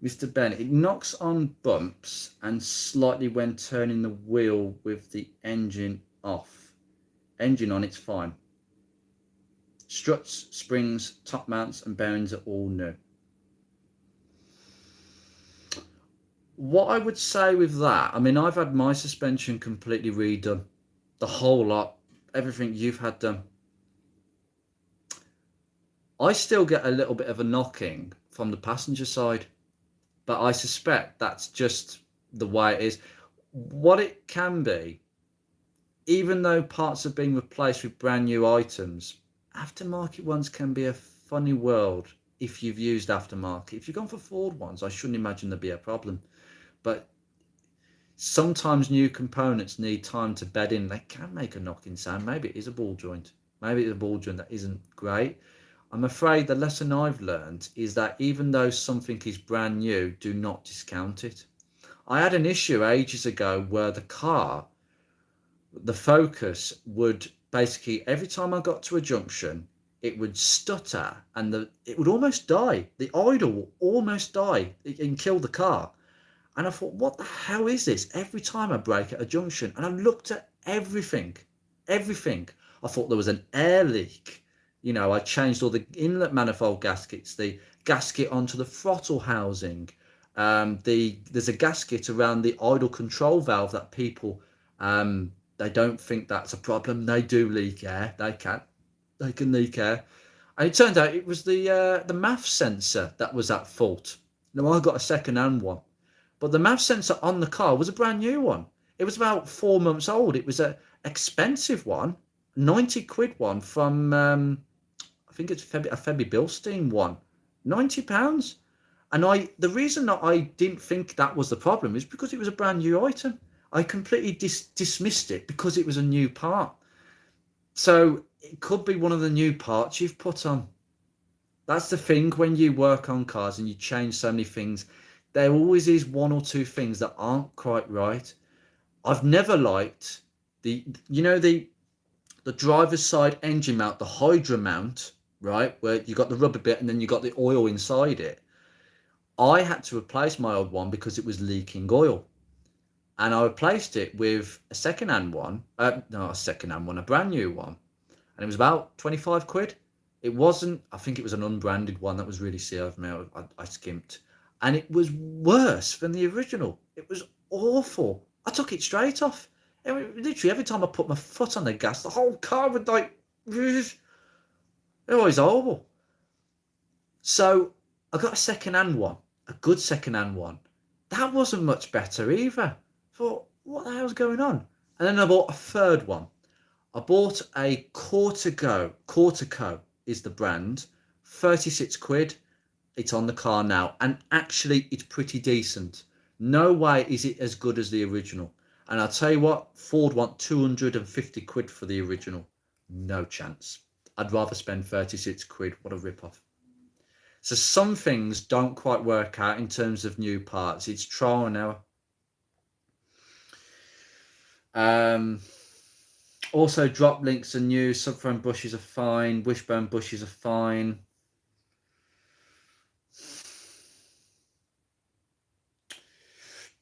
[SPEAKER 1] Mr. Ben, it knocks on bumps and slightly when turning the wheel with the engine off. Engine on, it's fine. Struts, springs, top mounts and bearings are all new. What I would say with that, I mean, I've had my suspension completely redone. The whole lot, everything you've had done. I still get a little bit of a knocking from the passenger side, but I suspect that's just the way it is. What it can be, even though parts have been replaced with brand new items, aftermarket ones can be a funny world if you've used aftermarket. If you've gone for Ford ones, I shouldn't imagine there'd be a problem. But sometimes new components need time to bed in. They can make a knocking sound. Maybe it is a ball joint. Maybe it's a ball joint that isn't great. I'm afraid the lesson I've learned is that even though something is brand new, do not discount it. I had an issue ages ago where the Focus would basically, every time I got to a junction, it would stutter and it would almost die. The idle will almost die and kill the car. And I thought, what the hell is this? Every time I brake at a junction, and I looked at everything. I thought there was an air leak. I changed all the inlet manifold gaskets, the gasket onto the throttle housing. There's a gasket around the idle control valve that people they don't think that's a problem. They do leak air. They can leak air. And it turned out it was the MAF sensor that was at fault. Now I got a second-hand one. But the MAF sensor on the car was a brand new one. It was about 4 months old. It was an expensive one, 90 quid one from, I think it's a Febby Bilstein one, £90. And the reason that I didn't think that was the problem is because it was a brand new item. I completely dismissed it because it was a new part. So it could be one of the new parts you've put on. That's the thing when you work on cars and you change so many things. There always is one or two things that aren't quite right. I've never liked the driver's side engine mount, the Hydra mount, right, where you got the rubber bit and then you got the oil inside it. I had to replace my old one because it was leaking oil, and I replaced it with a second-hand one. Not a second-hand one, a brand new one, and it was about 25 quid. It wasn't. I think it was an unbranded one that was really served me. I skimped. And it was worse than the original. It was awful. I took it straight off. Literally, every time I put my foot on the gas, the whole car would like... It was horrible. So I got a second-hand one, a good second-hand one. That wasn't much better either. I thought, what the hell's going on? And then I bought a third one. I bought a Cortico is the brand, 36 quid. It's on the car now, and actually it's pretty decent. No way is it as good as the original. And I'll tell you what, Ford want 250 quid for the original. No chance. I'd rather spend 36 quid. What a rip-off. So some things don't quite work out in terms of new parts. It's trial and error. Also, drop links are new. Subframe bushes are fine. Wishbone bushes are fine.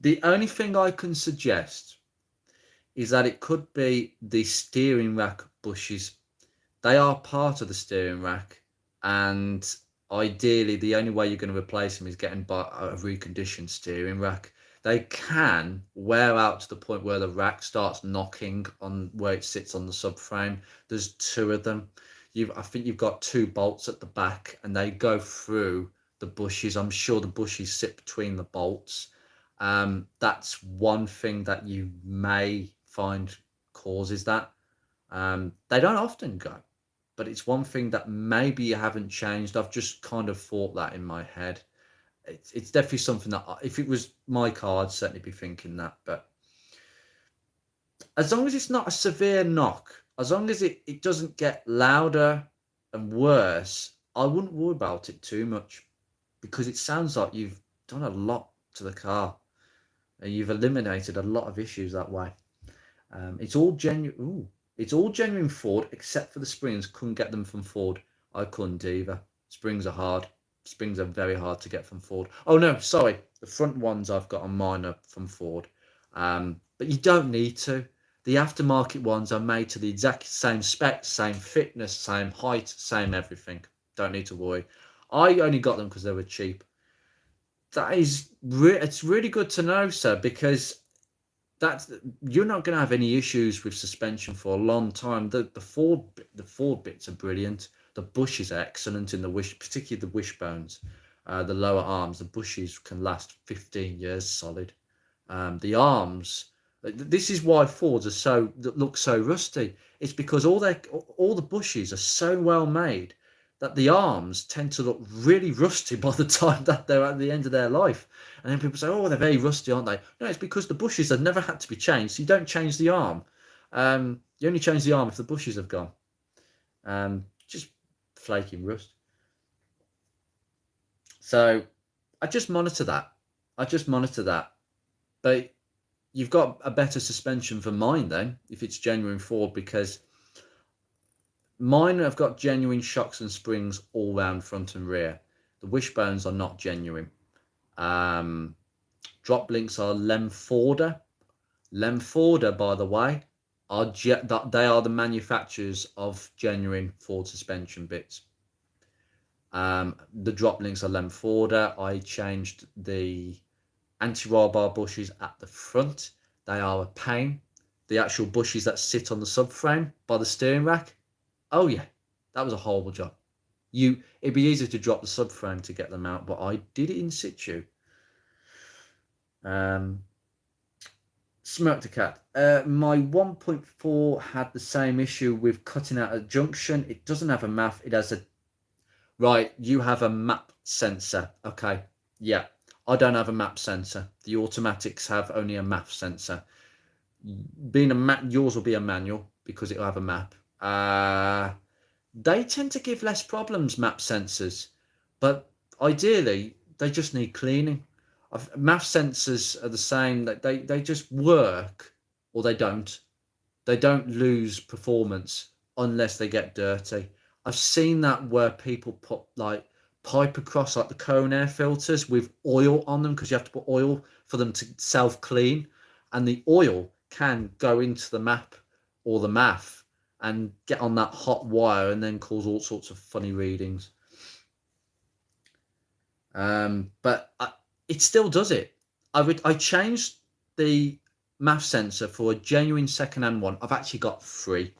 [SPEAKER 1] The only thing I can suggest is that it could be the steering rack bushes. They are part of the steering rack, and ideally the only way you're going to replace them is getting a reconditioned steering rack. They can wear out to the point where the rack starts knocking on where it sits on the subframe. There's two of them. I think you've got two bolts at the back, and they go through the bushes. I'm sure the bushes sit between the bolts. That's one thing that you may find causes that. They don't often go, but it's one thing that maybe you haven't changed. I've just kind of thought that in my head. It's definitely something that if it was my car, I'd certainly be thinking that. But as long as it's not a severe knock, as long as it doesn't get louder and worse, I wouldn't worry about it too much, because it sounds like you've done a lot to the car. You've eliminated a lot of issues that way. It's all genuine. Ooh, it's all genuine Ford, except for the springs. Couldn't get them from Ford. I couldn't either. Springs are hard. Springs are very hard to get from Ford. Oh no, sorry. The front ones I've got on mine are from Ford. But you don't need to. The aftermarket ones are made to the exact same specs, same fitness, same height, same everything. Don't need to worry. I only got them because they were cheap. It's really good to know, sir, because you're not going to have any issues with suspension for a long time. The Ford bits are brilliant. The bushes are excellent in the particularly the wishbones, the lower arms. The bushes can last 15 years solid. The arms. This is why Fords look so rusty. It's because all the bushes are so well made that the arms tend to look really rusty by the time that they're at the end of their life. And then people say, oh, they're very rusty, aren't they? No, it's because the bushes have never had to be changed. So you don't change the arm. You only change the arm if the bushes have gone. Just flaking rust. So I just monitor that. But you've got a better suspension for mine then, if it's genuine Ford, because mine have got genuine shocks and springs all round front and rear. The wishbones are not genuine. Drop links are Lemforder. Lemforder, by the way, they are the manufacturers of genuine Ford suspension bits. The drop links are Lemforder. I changed the anti-roll bar bushes at the front. They are a pain. The actual bushes that sit on the subframe by the steering rack, oh yeah, that was a horrible job. It'd be easier to drop the subframe to get them out, but I did it in situ. Smirk the cat. My 1.4 had the same issue with cutting out a junction. It doesn't have a MAF. It has a... Right, you have a map sensor. Okay, yeah. I don't have a map sensor. The automatics have only a MAF sensor. Yours will be a manual because it'll have a map. They tend to give less problems, map sensors, but ideally they just need cleaning. MAF sensors are the same. They just work, or they don't. They don't lose performance unless they get dirty. I've seen that where people put like pipe across like the cone air filters with oil on them, because you have to put oil for them to self-clean, and the oil can go into the map or the MAF and get on that hot wire and then cause all sorts of funny readings. But it still does it. I changed the MAF sensor for a genuine second-hand one. I've actually got 3,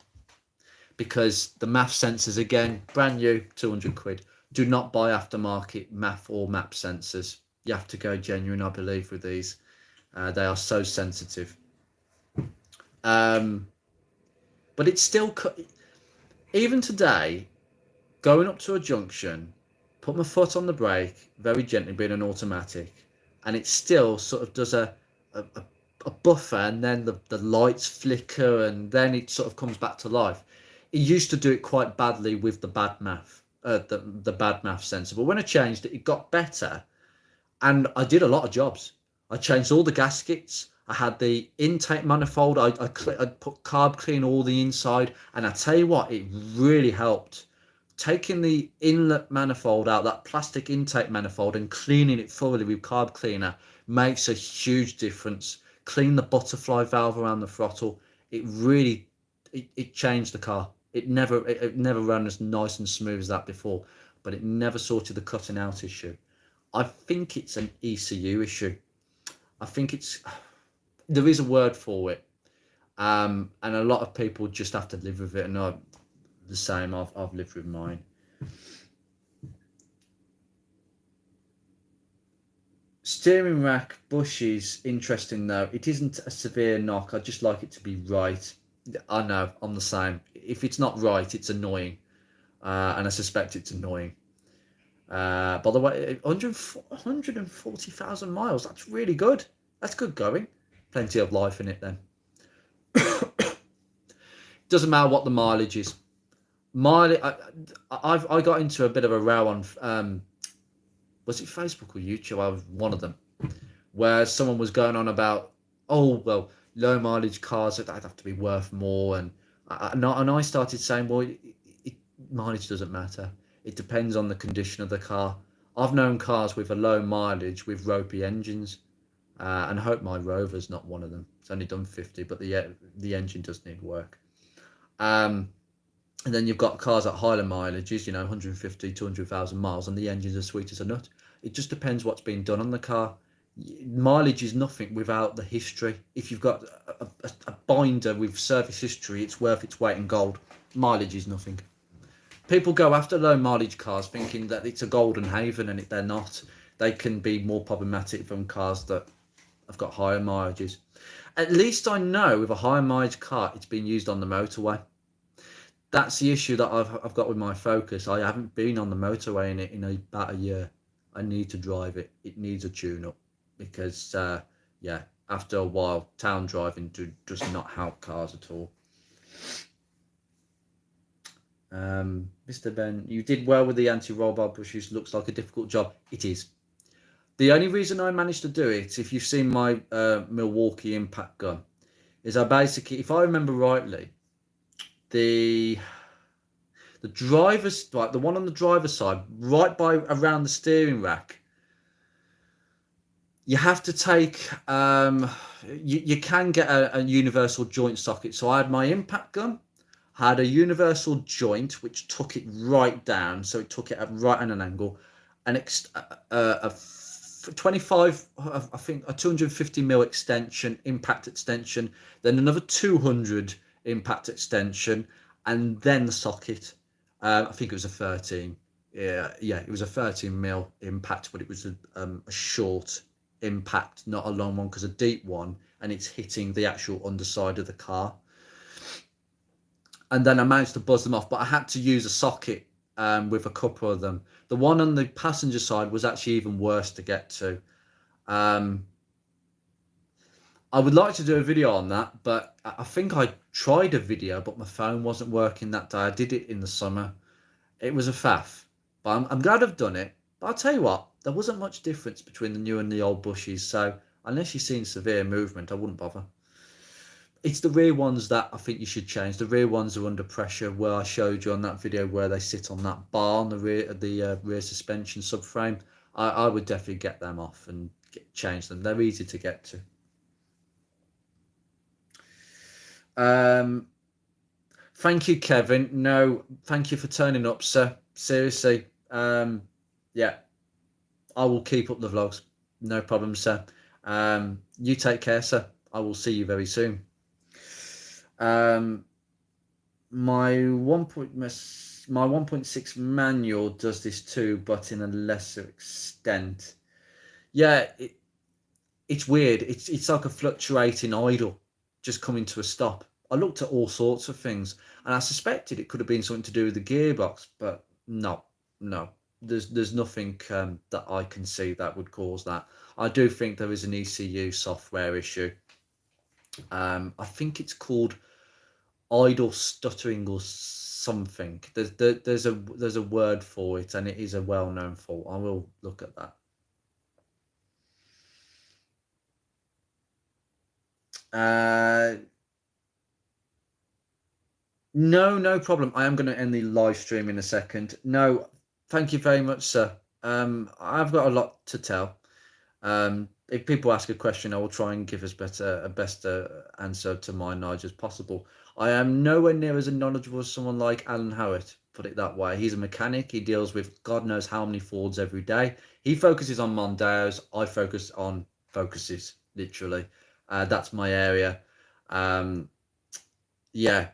[SPEAKER 1] because the MAF sensors, again, brand new, 200 quid. Do not buy aftermarket MAF or map sensors. You have to go genuine, I believe, with these. They are so sensitive. But it's still, even today, going up to a junction, put my foot on the brake very gently, being an automatic, and it still sort of does a buffer, and then the lights flicker, and then it sort of comes back to life. It used to do it quite badly with the bad MAF, the bad MAF sensor, but when I changed it, it got better, and I did a lot of jobs. I changed all the gaskets. I had the intake manifold. I put carb clean all the inside, and I tell you what, it really helped. Taking the inlet manifold out, that plastic intake manifold, and cleaning it thoroughly with carb cleaner makes a huge difference. Clean the butterfly valve around the throttle, it really it changed the car. It never ran as nice and smooth as that before, but it never sorted the cutting out issue. I think it's an ECU issue. I think it's there is a word for it, and a lot of people just have to live with it. And I'm the same. I've lived with mine. Steering rack bushes, interesting though. It isn't a severe knock. I just like it to be right. I know, I'm the same. If it's not right, it's annoying. And I suspect it's annoying. By the way, 140,000 miles. That's really good. That's good going. Plenty of life in it then. Doesn't matter what the mileage is. Mileage. I got into a bit of a row on was it Facebook or YouTube? I was one of them, where someone was going on about, oh well, low mileage cars that have to be worth more, and I started saying, well, mileage doesn't matter. It depends on the condition of the car. I've known cars with a low mileage with ropey engines, and I hope my Rover's not one of them. It's only done 50, but the engine does need work. And then you've got cars at higher mileages, 150, 200,000 miles, and the engines are sweet as a nut. It just depends what's been done on the car. Mileage is nothing without the history. If you've got a binder with service history, it's worth its weight in gold. Mileage is nothing. People go after low mileage cars thinking that it's a golden haven, and they're not. They can be more problematic from cars that have got higher mileages. At least I know with a higher mileage car, it's been used on the motorway. That's the issue that I've got with my Focus. I haven't been on the motorway in about a year. I need to drive it. It needs a tune-up because, yeah, after a while, town driving does not help cars at all. Mr. Ben, you did well with the anti-roll bar bushes. Looks like a difficult job. It is. The only reason I managed to do it, if you've seen my Milwaukee impact gun, is I basically, if I remember rightly, the driver's, like the one on the driver's side, right by around the steering rack, you have to take you can get a universal joint socket. So I had my impact gun, had a universal joint which took it right down, so it took it at right at an angle, and a 25, I think a 250 mil extension, impact extension, then another 200 impact extension, and then the socket. I think it was a 13. Yeah, it was a 13 mil impact, but it was a short impact, not a long one, because a deep one, and it's hitting the actual underside of the car. And then I managed to buzz them off, but I had to use a socket with a couple of them. The one on the passenger side was actually even worse to get to. I would like to do a video on that, but I think I tried a video, but my phone wasn't working that day. I did it in the summer. It was a faff, but I'm glad I've done it. But I'll tell you what, there wasn't much difference between the new and the old bushes, so unless you've seen severe movement, I wouldn't bother. It's the rear ones that I think you should change. The rear ones are under pressure, where I showed you on that video where they sit on that bar on the rear suspension subframe. I would definitely get them off and change them. They're easy to get to. Thank you, Kevin. No, thank you for turning up, sir. Seriously. Yeah, I will keep up the vlogs. No problem, sir. You take care, sir. I will see you very soon. My 1.6 manual does this too, but in a lesser extent. Yeah, it's weird. It's like a fluctuating idle, just coming to a stop. I looked at all sorts of things, and I suspected it could have been something to do with the gearbox, but no. There's nothing that I can see that would cause that. I do think there is an ECU software issue. I think it's called idle stuttering or something. There's a word for it, and it is a well-known fault. I will look at that. No problem. I am going to end the live stream in a second. No, thank you very much, sir. I've got a lot to tell. If people ask a question, I will try and give a best answer to my knowledge as possible. I am nowhere near as knowledgeable as someone like Alan Howitt, put it that way. He's a mechanic. He deals with God knows how many Fords every day. He focuses on Mondeos. I focus on focuses, literally. That's my area. Um, yeah,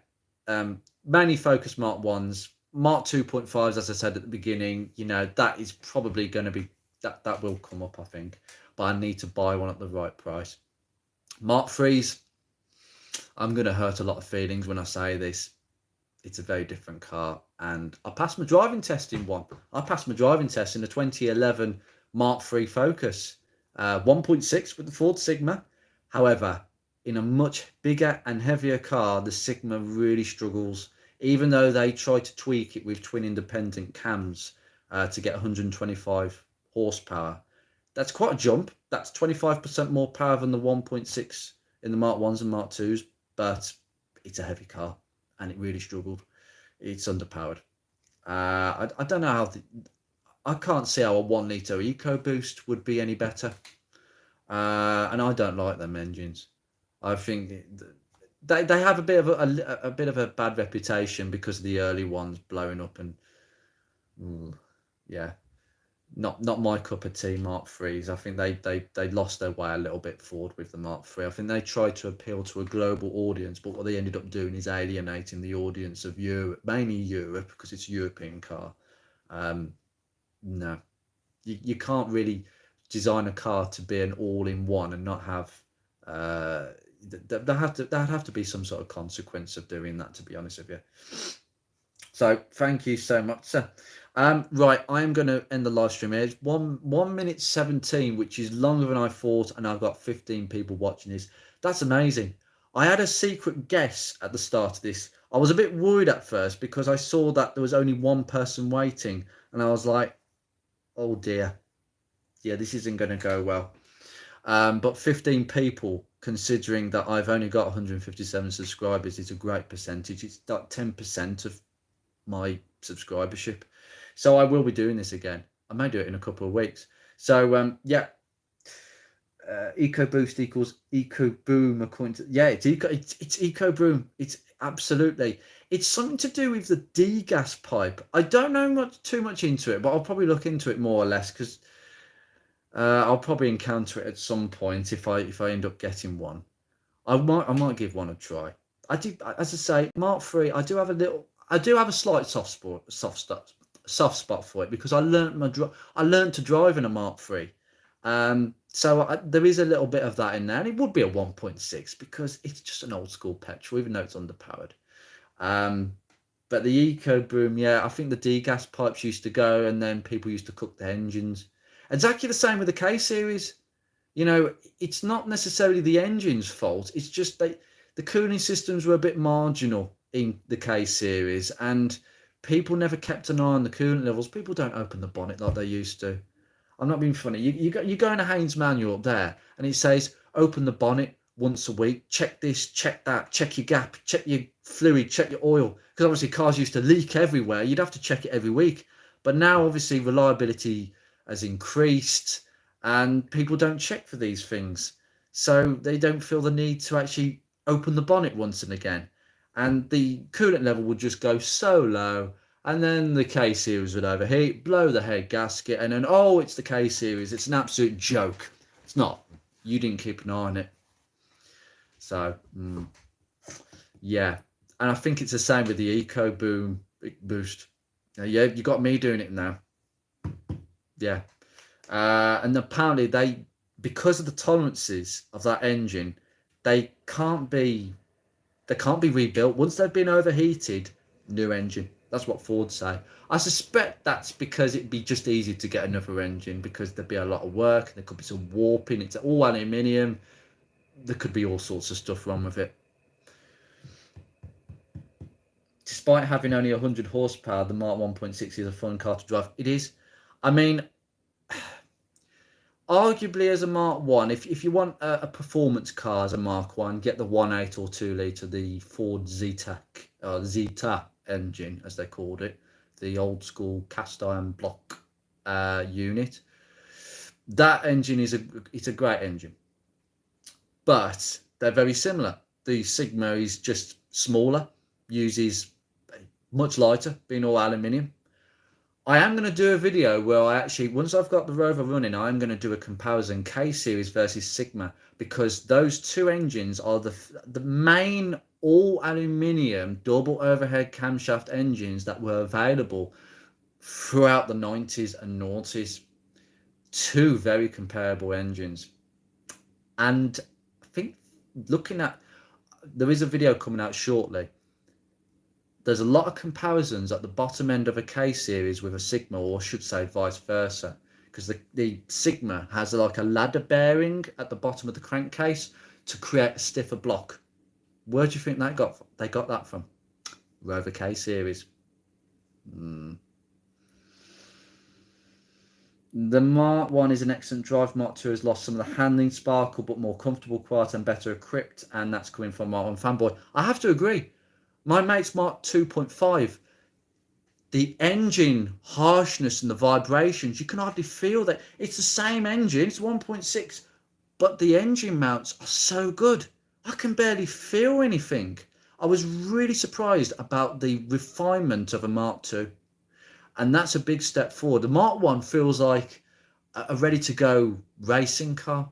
[SPEAKER 1] mainly focus Mark 1s. Mark 2.5s, as I said at the beginning, that is probably going to be, that will come up, I think. But I need to buy one at the right price. Mark 3s, I'm going to hurt a lot of feelings when I say this. It's a very different car. And I passed my driving test in one. I passed my driving test in the 2011 Mark III Focus, 1.6 with the Ford Sigma. However, in a much bigger and heavier car, the Sigma really struggles, even though they try to tweak it with twin independent cams to get 125 horsepower. That's quite a jump. That's 25% more power than the 1.6 in the Mark 1s and Mark 2s, but it's a heavy car and it really struggled. It's underpowered. I don't know how. I can't see how a 1 litre EcoBoost would be any better. And I don't like them engines. I think they have a bit of a bit of a bad reputation because of the early ones blowing up and yeah, not my cup of tea. Mark threes. I think they lost their way a little bit forward with the Mark III. I think they tried to appeal to a global audience, but what they ended up doing is alienating the audience of Europe, mainly Europe, because it's a European car. No, you can't really design a car to be an all-in-one and not have. There'd have to be some sort of consequence of doing that, to be honest with you. So thank you so much, sir. Right, I am going to end the live stream here. It's 1 minute 17, which is longer than I thought, and I've got 15 people watching this. That's amazing. I had a secret guess at the start of this. I was a bit worried at first because I saw that there was only one person waiting, and I was like, oh dear. Yeah, this isn't going to go well. But 15 people, considering that I've only got 157 subscribers, is a great percentage. It's like 10% of my subscribership. So I will be doing this again. I may do it in a couple of weeks. So yeah, EcoBoost equals EcoBoom according to, yeah, it's EcoBoom. It's absolutely, it's something to do with the degas pipe. I don't know too much into it, but I'll probably look into it more or less because I'll probably encounter it at some point if I end up getting one. I might give one a try. I do, as I say, Mark III. I do have a slight soft spot for it because I learned to drive in a Mark III. So there is a little bit of that in there, and it would be a 1.6 because it's just an old school petrol, even though it's underpowered. But the EcoBoom, yeah, I think the degas pipes used to go, and then people used to cook the engines. Exactly the same with the K series. It's not necessarily the engine's fault. It's just the cooling systems were a bit marginal in the K series, and people never kept an eye on the coolant levels. People don't open the bonnet like they used to. I'm not being funny. You go in a Haynes manual up there, and it says open the bonnet once a week. Check this, check that, check your gap, check your fluid, check your oil. Because obviously cars used to leak everywhere. You'd have to check it every week. But now obviously reliability has increased, and people don't check for these things, so they don't feel the need to actually open the bonnet once and again, and the coolant level would just go so low, and then the K series would overheat, blow the head gasket, and then, oh, it's the K series. It's an absolute joke. It's not. You didn't keep an eye on it. So yeah, and I think it's the same with the EcoBoom boost. Yeah, you got me doing it now. Yeah. And apparently because of the tolerances of that engine, they can't be rebuilt once they've been overheated. New engine. That's what Ford say. I suspect that's because it'd be just easy to get another engine because there'd be a lot of work. There could be some warping. It's all aluminium. There could be all sorts of stuff wrong with it. Despite having only 100 horsepower, the Mark 1.6 is a fun car to drive. It is. I mean, arguably as a Mark 1, if you want a performance car as a Mark 1, get the 1.8 or 2 litre, the Ford Zeta engine, as they called it, the old school cast iron block unit. That engine it's a great engine, but they're very similar. The Sigma is just smaller, uses much lighter, being all aluminium. I am going to do a video where I actually, once I've got the Rover running, I'm going to do a comparison K series versus Sigma, because those two engines are the main all aluminium double overhead camshaft engines that were available throughout the 90s and noughties. Two very comparable engines. And I think looking at, there is a video coming out shortly. There's a lot of comparisons at the bottom end of a K series with a Sigma, or I should say vice versa, because the Sigma has like a ladder bearing at the bottom of the crankcase to create a stiffer block. Where do you think they got that from? Rover K series. The Mark 1 is an excellent drive. Mark 2 has lost some of the handling sparkle, but more comfortable, quieter and better equipped, and that's coming from Mark 1 fanboy. I have to agree. My mate's Mark 2.5, the engine harshness and the vibrations, you can hardly feel that. It's the same engine, it's 1.6, but the engine mounts are so good. I can barely feel anything. I was really surprised about the refinement of a Mark 2. And that's a big step forward. The Mark 1 feels like a ready-to-go racing car,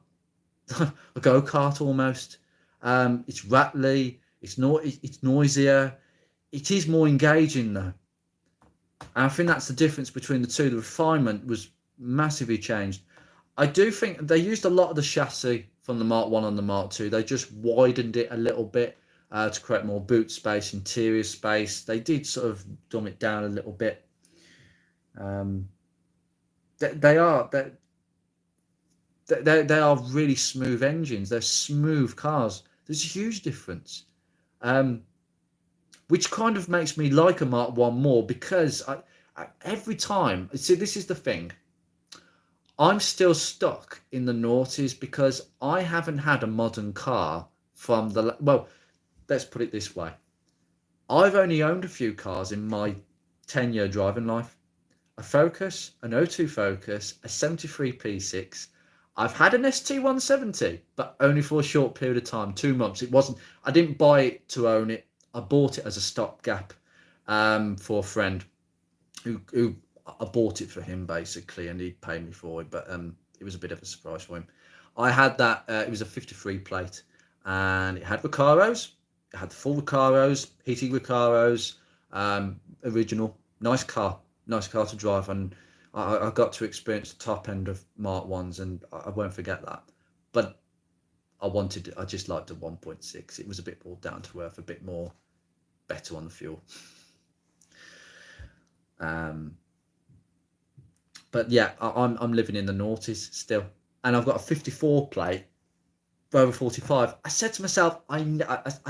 [SPEAKER 1] a go-kart almost. It's rattly, it's noisier. It is more engaging though. And I think that's the difference between the two. The refinement was massively changed. I do think they used a lot of the chassis from the Mark 1 on the Mark 2. They just widened it a little bit to create more boot space, interior space. They did sort of dumb it down a little bit. They are really smooth engines. They're smooth cars. There's a huge difference, which kind of makes me like a Mark 1 more, because I every time, see, this is the thing, I'm still stuck in the noughties because I haven't had a modern car from the, well, let's put it this way. I've only owned a few cars in my 10-year driving life. A Focus, an O2 Focus, a 73 P6. I've had an ST170, but only for a short period of time, 2 months. I didn't buy it to own it. I bought it as a stopgap for a friend who I bought it for him basically, and he'd pay me for it, but it was a bit of a surprise for him. I had that, it was a 53 plate, and it had Recaros. It had the full Recaros, heated Recaros, original, nice car to drive, and I got to experience the top end of Mark 1s, and I won't forget that. But I just liked a 1.6. It was a bit more down to earth, a bit more better on the fuel. But yeah, I'm living in the noughties still, and I've got a 54 plate Rover 45. I said to myself, I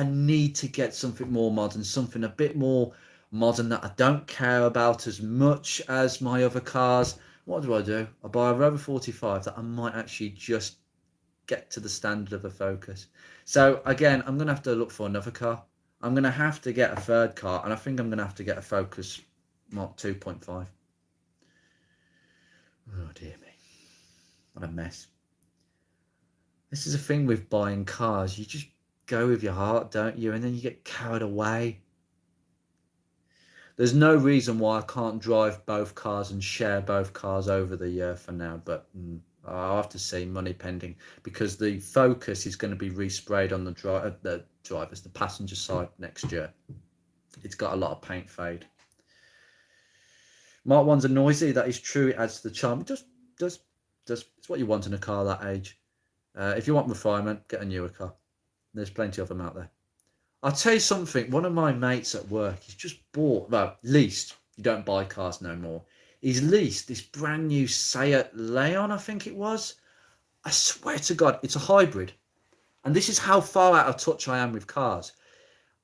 [SPEAKER 1] need to get something more modern, something a bit more modern that I don't care about as much as my other cars. What do? I buy a Rover 45 that I might actually just get to the standard of a Focus. So again, I'm going to have to look for another car. I'm going to have to get a third car, and I think I'm going to have to get a Focus Mark 2.5. Oh dear me, what a mess. This is a thing with buying cars. You just go with your heart, don't you? And then you get carried away. There's no reason why I can't drive both cars and share both cars over the year for now, but I'll have to see, money pending, because the Focus is going to be resprayed on the passenger side next year. It's got a lot of paint fade. Mark 1s are noisy, that is true. It adds to the charm. It does. It's what you want in a car that age. If you want refinement, get a newer car. There's plenty of them out there. I'll tell you something. One of my mates at work, he's just bought, well, leased. You don't buy cars no more. He's leased this brand new Seat Leon, I think it was. I swear to God, it's a hybrid. And this is how far out of touch I am with cars.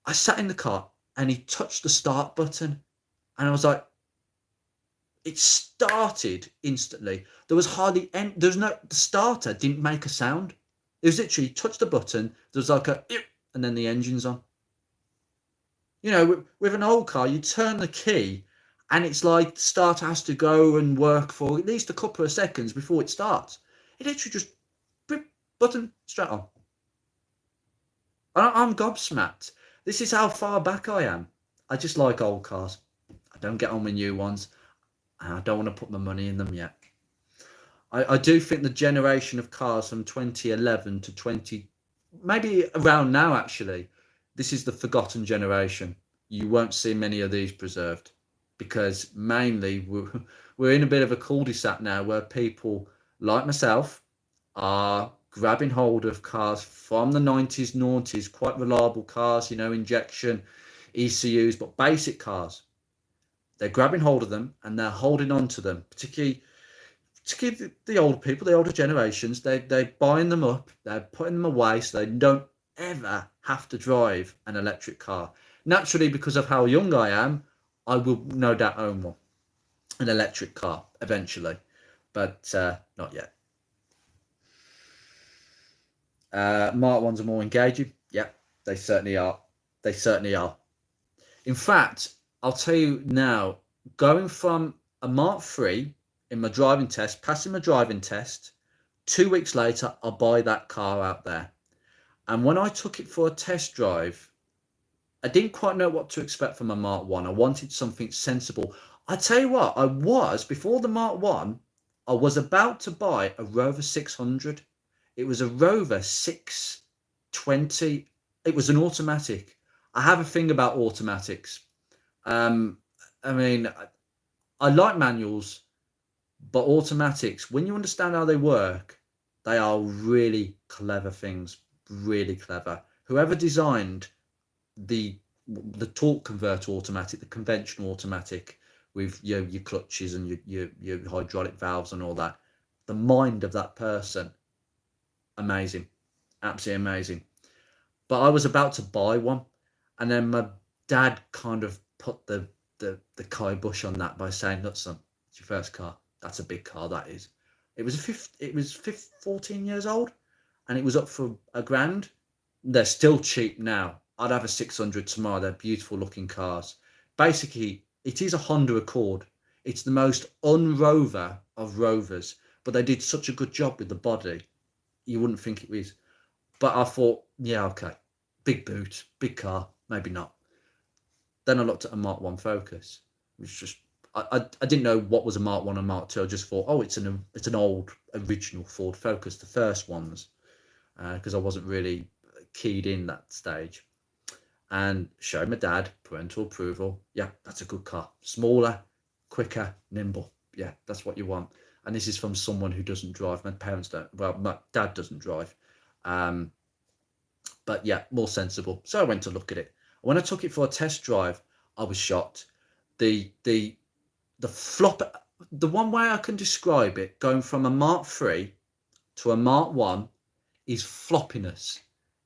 [SPEAKER 1] I sat in the car and he touched the start button. And I was like, it started instantly. There was hardly any, the starter didn't make a sound. It was literally, touch the button, there was like a, and then the engine's on. You know, with an old car, you turn the key and it's like the starter has to go and work for at least a couple of seconds before it starts. It literally just button straight on. I'm gobsmacked. This is how far back I am. I just like old cars. I don't get on with new ones, and I don't want to put my money in them yet. I do think the generation of cars from 2011 to 20, maybe around now actually, this is the forgotten generation. You won't see many of these preserved because mainly we're in a bit of a cul-de-sac now where people like myself are grabbing hold of cars from the 90s, noughties, quite reliable cars, injection, ECUs, but basic cars. They're grabbing hold of them and they're holding on to them, particularly the older people, the older generations. They're buying them up, they're putting them away so they don't ever have to drive an electric car. Naturally, because of how young I am, I will no doubt own one, an electric car eventually, but not yet. Mark ones are more engaging. Yeah, they certainly are. They certainly are. In fact, I'll tell you now, going from a Mark 3 in my driving test, passing my driving test, 2 weeks later, I'll buy that car out there. And when I took it for a test drive, I didn't quite know what to expect from a Mark 1. I wanted something sensible. I tell you what, before the Mark 1, I was about to buy a Rover 600. It was a Rover 620. It was an automatic. I have a thing about automatics. I mean, I like manuals, but automatics, when you understand how they work, they are really clever things. Really clever. Whoever designed the torque converter automatic, the conventional automatic with your clutches and your hydraulic valves and all that, the mind of that person, amazing, absolutely amazing. But I was about to buy one, and then my dad kind of put the kibosh on that by saying, "Look, son, it's your first car. That's a big car. That is." It was 14 years old, and it was up for $1,000. They're still cheap now. I'd have a 600 tomorrow. They're beautiful looking cars. Basically, it is a Honda Accord. It's the most un-Rover of Rovers, but they did such a good job with the body, you wouldn't think it was. But I thought, yeah, okay, big boot, big car, maybe not. Then I looked at a Mark 1 Focus, which just, I didn't know what was a Mark 1 and Mark 2. I just thought, oh, it's an old original Ford Focus, the first ones, because I wasn't really keyed in that stage. And showed my dad, parental approval. Yeah, that's a good car. Smaller, quicker, nimble. Yeah, that's what you want. And this is from someone who doesn't drive. My parents don't. Well, my dad doesn't drive. But yeah, more sensible. So I went to look at it. When I took it for a test drive, I was shocked. The flop. The one way I can describe it, going from a Mark 3 to a Mark 1, is floppiness.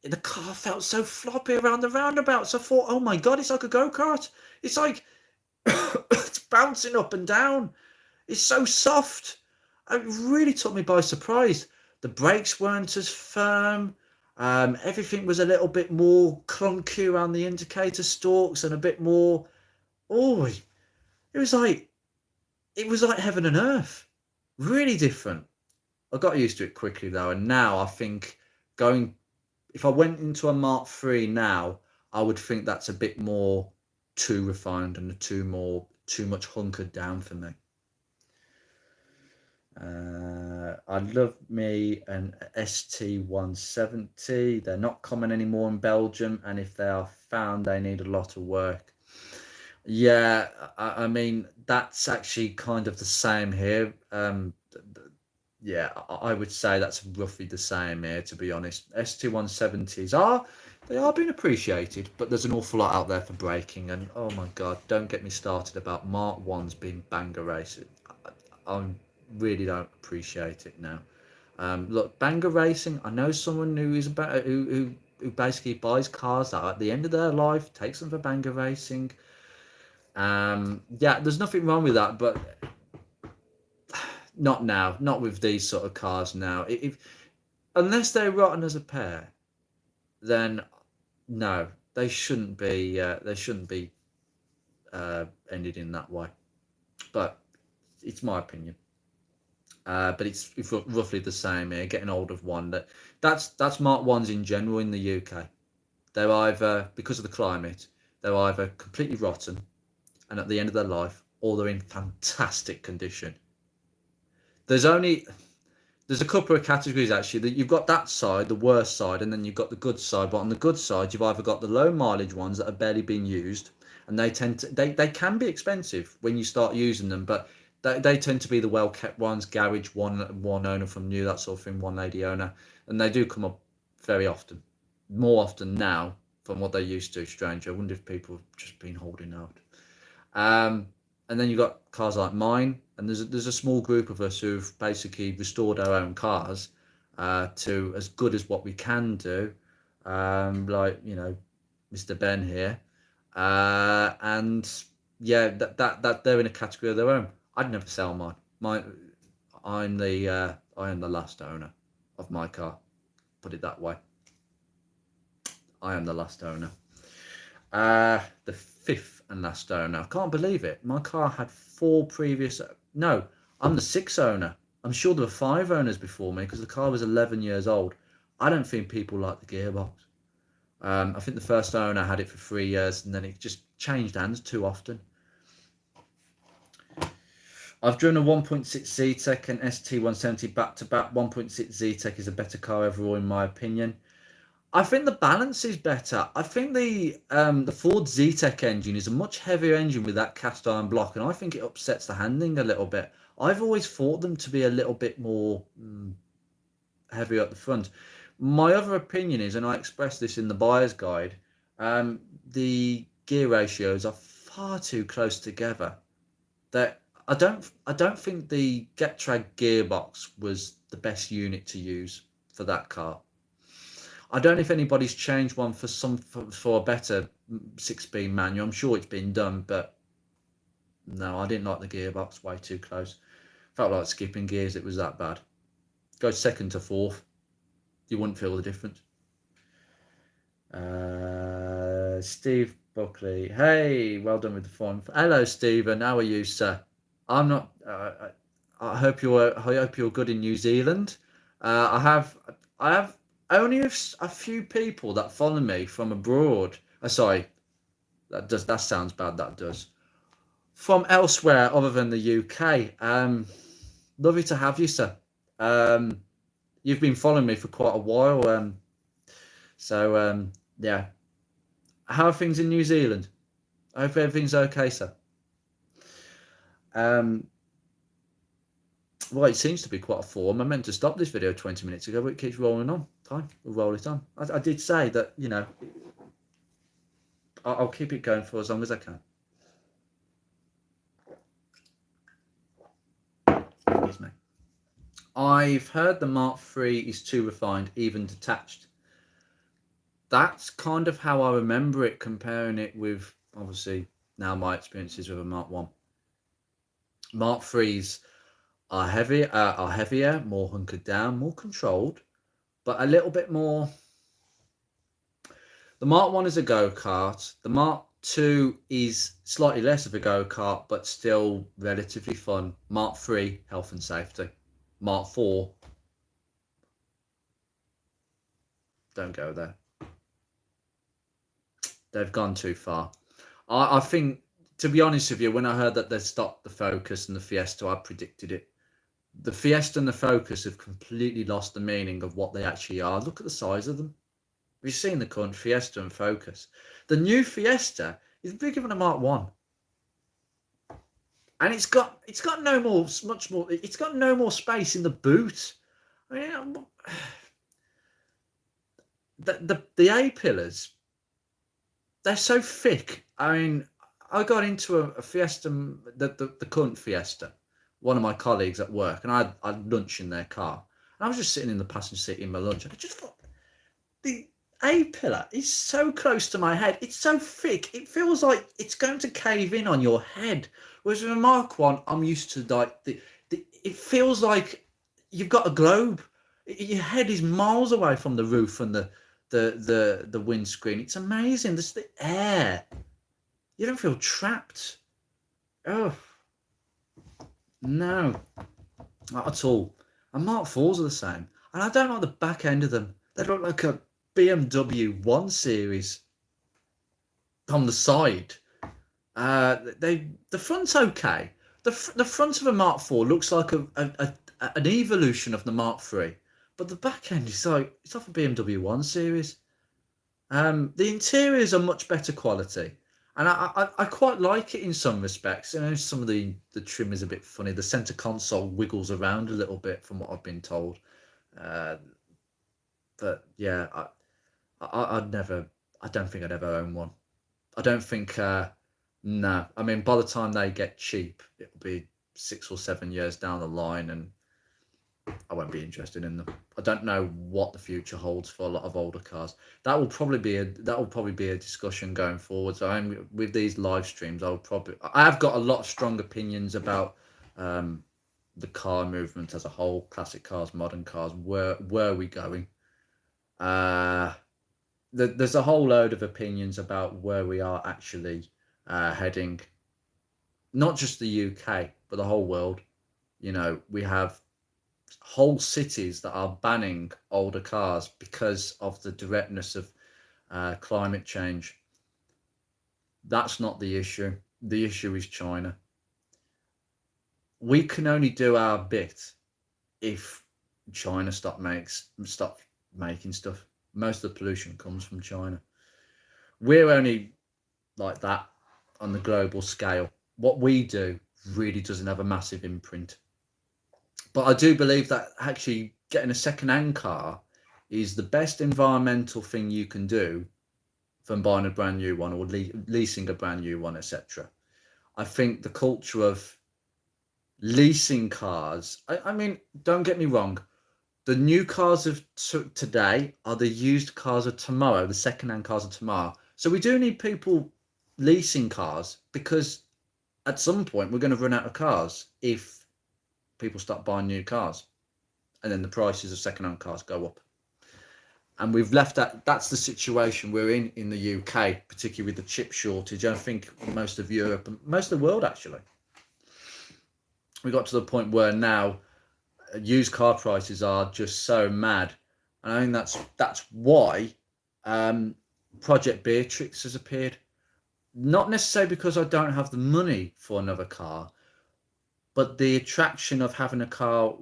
[SPEAKER 1] The car felt so floppy around the roundabouts. I thought, oh my God, it's like a go-kart. It's like, it's bouncing up and down. It's so soft. It really took me by surprise. The brakes weren't as firm. Everything was a little bit more clunky around the indicator stalks and a bit more, oh, it was like heaven and earth. Really different. I got used to it quickly though. And now I think if I went into a Mark 3 now, I would think that's a bit more too refined and too much hunkered down for me. I love me an ST170. They're not common anymore in Belgium, and if they are found, they need a lot of work. Yeah, I mean, that's actually kind of the same here. Yeah, I would say that's roughly the same here, to be honest. ST170s are being appreciated, but there's an awful lot out there for braking, and oh my God, don't get me started about Mark 1s being banger racing. I really don't appreciate it now. Look, banger racing, I know someone who is about who basically buys cars that at the end of their life takes them for banger racing. Yeah, there's nothing wrong with that, but not now, not with these sort of cars now. Unless they're rotten as a pair, then no, they shouldn't be. Ended in that way. But it's my opinion. But it's roughly the same here. Getting hold of one that's Mark ones in general in the UK. They're either, because of the climate, they're either completely rotten and at the end of their life, or they're in fantastic condition. There's only there's a couple of categories actually. That you've got that side, the worst side, and then you've got the good side. But on the good side, you've either got the low mileage ones that are barely being used, and they can be expensive when you start using them, but they tend to be the well kept ones, garage, one owner from new, that sort of thing, one lady owner, and they do come up very often, more often now from what they used to. Strange. I wonder if people have just been holding out. And then you've got cars like mine, and there's a small group of us who've basically restored our own cars to as good as what we can do, like Mr. Ben here, and yeah, that they're in a category of their own. I'd never sell mine. I am the last owner of my car. Put it that way. I am the last owner. The fifth and last owner. I can't believe it. My car had 4 previous. No, I'm the 6th owner. I'm sure there were 5 owners before me because the car was 11 years old. I don't think people like the gearbox. I think the first owner had it for 3 years and then it just changed hands too often. I've driven a 1.6 Z-Tech and ST170 back to back. 1.6 Z-Tech is a better car overall in my opinion. I think the balance is better. I think the Ford Z-Tech engine is a much heavier engine with that cast iron block, and I think it upsets the handling a little bit. I've always thought them to be a little bit more heavier at the front. My other opinion is, and I expressed this in the buyer's guide, the gear ratios are far too close together. That I don't think the Getrag gearbox was the best unit to use for that car. I don't know if anybody's changed one for a better 6-speed manual. I'm sure it's been done, but no, I didn't like the gearbox. Way too close. Felt like skipping gears. It was that bad. Go second to fourth, you wouldn't feel the difference. Steve Buckley, hey, well done with the form. Hello, Stephen. How are you, sir? I'm not. I hope you're good in New Zealand. I have only a few people that follow me from abroad. Sorry, that sounds bad. That does. From elsewhere other than the UK. Lovely to have you, sir. You've been following me for quite a while. So yeah. How are things in New Zealand? I hope everything's okay, sir. Well, it seems to be quite a form. I meant to stop this video 20 minutes ago, but it keeps rolling on. Fine, we'll roll it on. I did say that, I'll keep it going for as long as I can. Excuse me. I've heard the Mark III is too refined, even detached. That's kind of how I remember it, comparing it with, obviously, now my experiences with a Mark I. Mark III's are heavier, more hunkered down, more controlled, but a little bit more. The Mark I is a go-kart. The Mark II is slightly less of a go-kart, but still relatively fun. Mark III, health and safety. Mark IV, don't go there. They've gone too far. I think, to be honest with you, when I heard that they stopped the Focus and the Fiesta, I predicted it. The Fiesta and the Focus have completely lost the meaning of what they actually are. Look at the size of them. We've seen the current Fiesta and Focus. The new Fiesta is bigger than a Mark I. And it's got no more space in the boot. I mean, the A pillars, they're so thick. I mean, I got into a Fiesta, the current Fiesta, one of my colleagues at work, and I had lunch in their car. And I was just sitting in the passenger seat in my lunch, and I just thought, the A pillar is so close to my head. It's so thick. It feels like it's going to cave in on your head. Whereas with a Mark I, I'm used to like it feels like you've got a globe. Your head is miles away from the roof and the windscreen. It's amazing. There's the air. You don't feel trapped. Oh no. Not at all. And Mark 4s are the same. And I don't like the back end of them. They look like a BMW 1 Series on the side. The front's okay. The front of a Mark 4 looks like an evolution of the Mark 3, but the back end is like it's off a BMW 1 Series. The interiors are much better quality, and I quite like it in some respects. You know, some of the trim is a bit funny. The center console wiggles around a little bit, from what I've been told. Uh, but yeah, I'd never. I don't think I'd ever own one. I don't think. No, I mean, by the time they get cheap, it'll be 6 or 7 years down the line, and I won't be interested in them. I don't know what the future holds for a lot of older cars. That will probably be a discussion going forward. So I'm with these live streams. I have got a lot of strong opinions about the car movement as a whole, classic cars, modern cars. Where are we going? There's a whole load of opinions about where we are actually heading. Not just the UK, but the whole world. You know, we have whole cities that are banning older cars because of the directness of climate change. That's not the issue. The issue is China. We can only do our bit if China stop making stuff. Most of the pollution comes from China. We're only like that on the global scale. What we do really doesn't have a massive imprint. But I do believe that actually getting a second-hand car is the best environmental thing you can do from buying a brand new one or leasing a brand new one, etc. I think the culture of leasing cars, I mean, don't get me wrong, the new cars of today are the used cars of tomorrow, the second-hand cars of tomorrow. So we do need people leasing cars, because at some point we're going to run out of cars if people start buying new cars, and then the prices of second-hand cars go up. And we've left that's the situation we're in the UK, particularly with the chip shortage. I think most of Europe and most of the world, actually, we got to the point where now used car prices are just so mad. And I think that's why Project Beatrix has appeared. Not necessarily because I don't have the money for another car, but the attraction of having a car.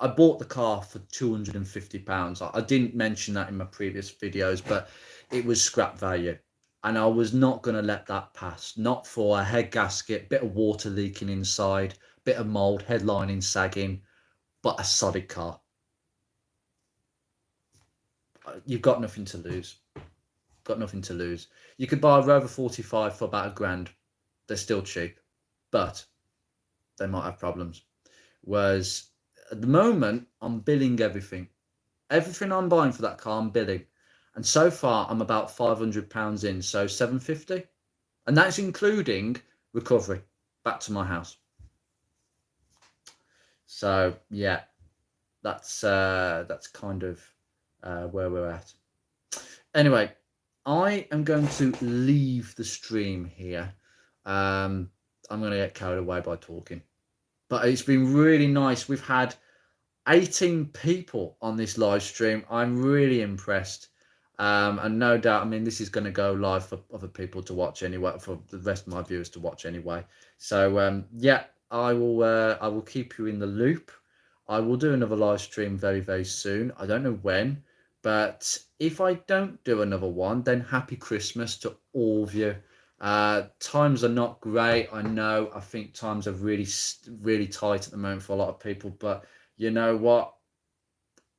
[SPEAKER 1] I bought the car for £250. I didn't mention that in my previous videos, but it was scrap value. And I was not going to let that pass. Not for a head gasket, bit of water leaking inside, bit of mould, headlining sagging, but a solid car. You've got nothing to lose. Got nothing to lose. You could buy a Rover 45 for about £1,000. They're still cheap, but they might have problems. Whereas at the moment, I'm billing everything. Everything I'm buying for that car, I'm billing. And so far, I'm about £500 in, so £750. And that's including recovery back to my house. So, yeah, that's kind of where we're at. Anyway, I am going to leave the stream here. I'm going to get carried away by talking. But it's been really nice. We've had 18 people on this live stream. I'm really impressed. And no doubt, I mean, this is going to go live for other people to watch anyway, for the rest of my viewers to watch anyway. So, yeah, I will keep you in the loop. I will do another live stream very, very soon. I don't know when, but if I don't do another one, then happy Christmas to all of you. Times are not great, I know. I think times are really tight at the moment for a lot of people, but you know what,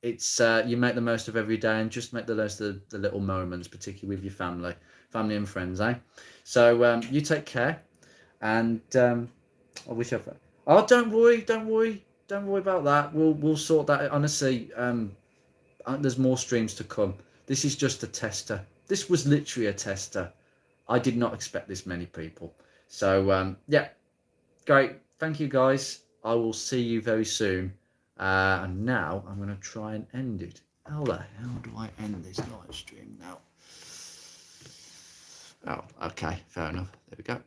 [SPEAKER 1] it's you make the most of every day, and just make the most of the little moments, particularly with your family and friends, eh? So you take care, and I wish I've oh, don't worry about that. We'll sort that out. Honestly, there's more streams to come. This is just a tester. This was literally a tester. I did not expect this many people. So, yeah, great. Thank you, guys. I will see you very soon. And now I'm going to try and end it. How the hell do I end this live stream now? Oh, okay. Fair enough. There we go.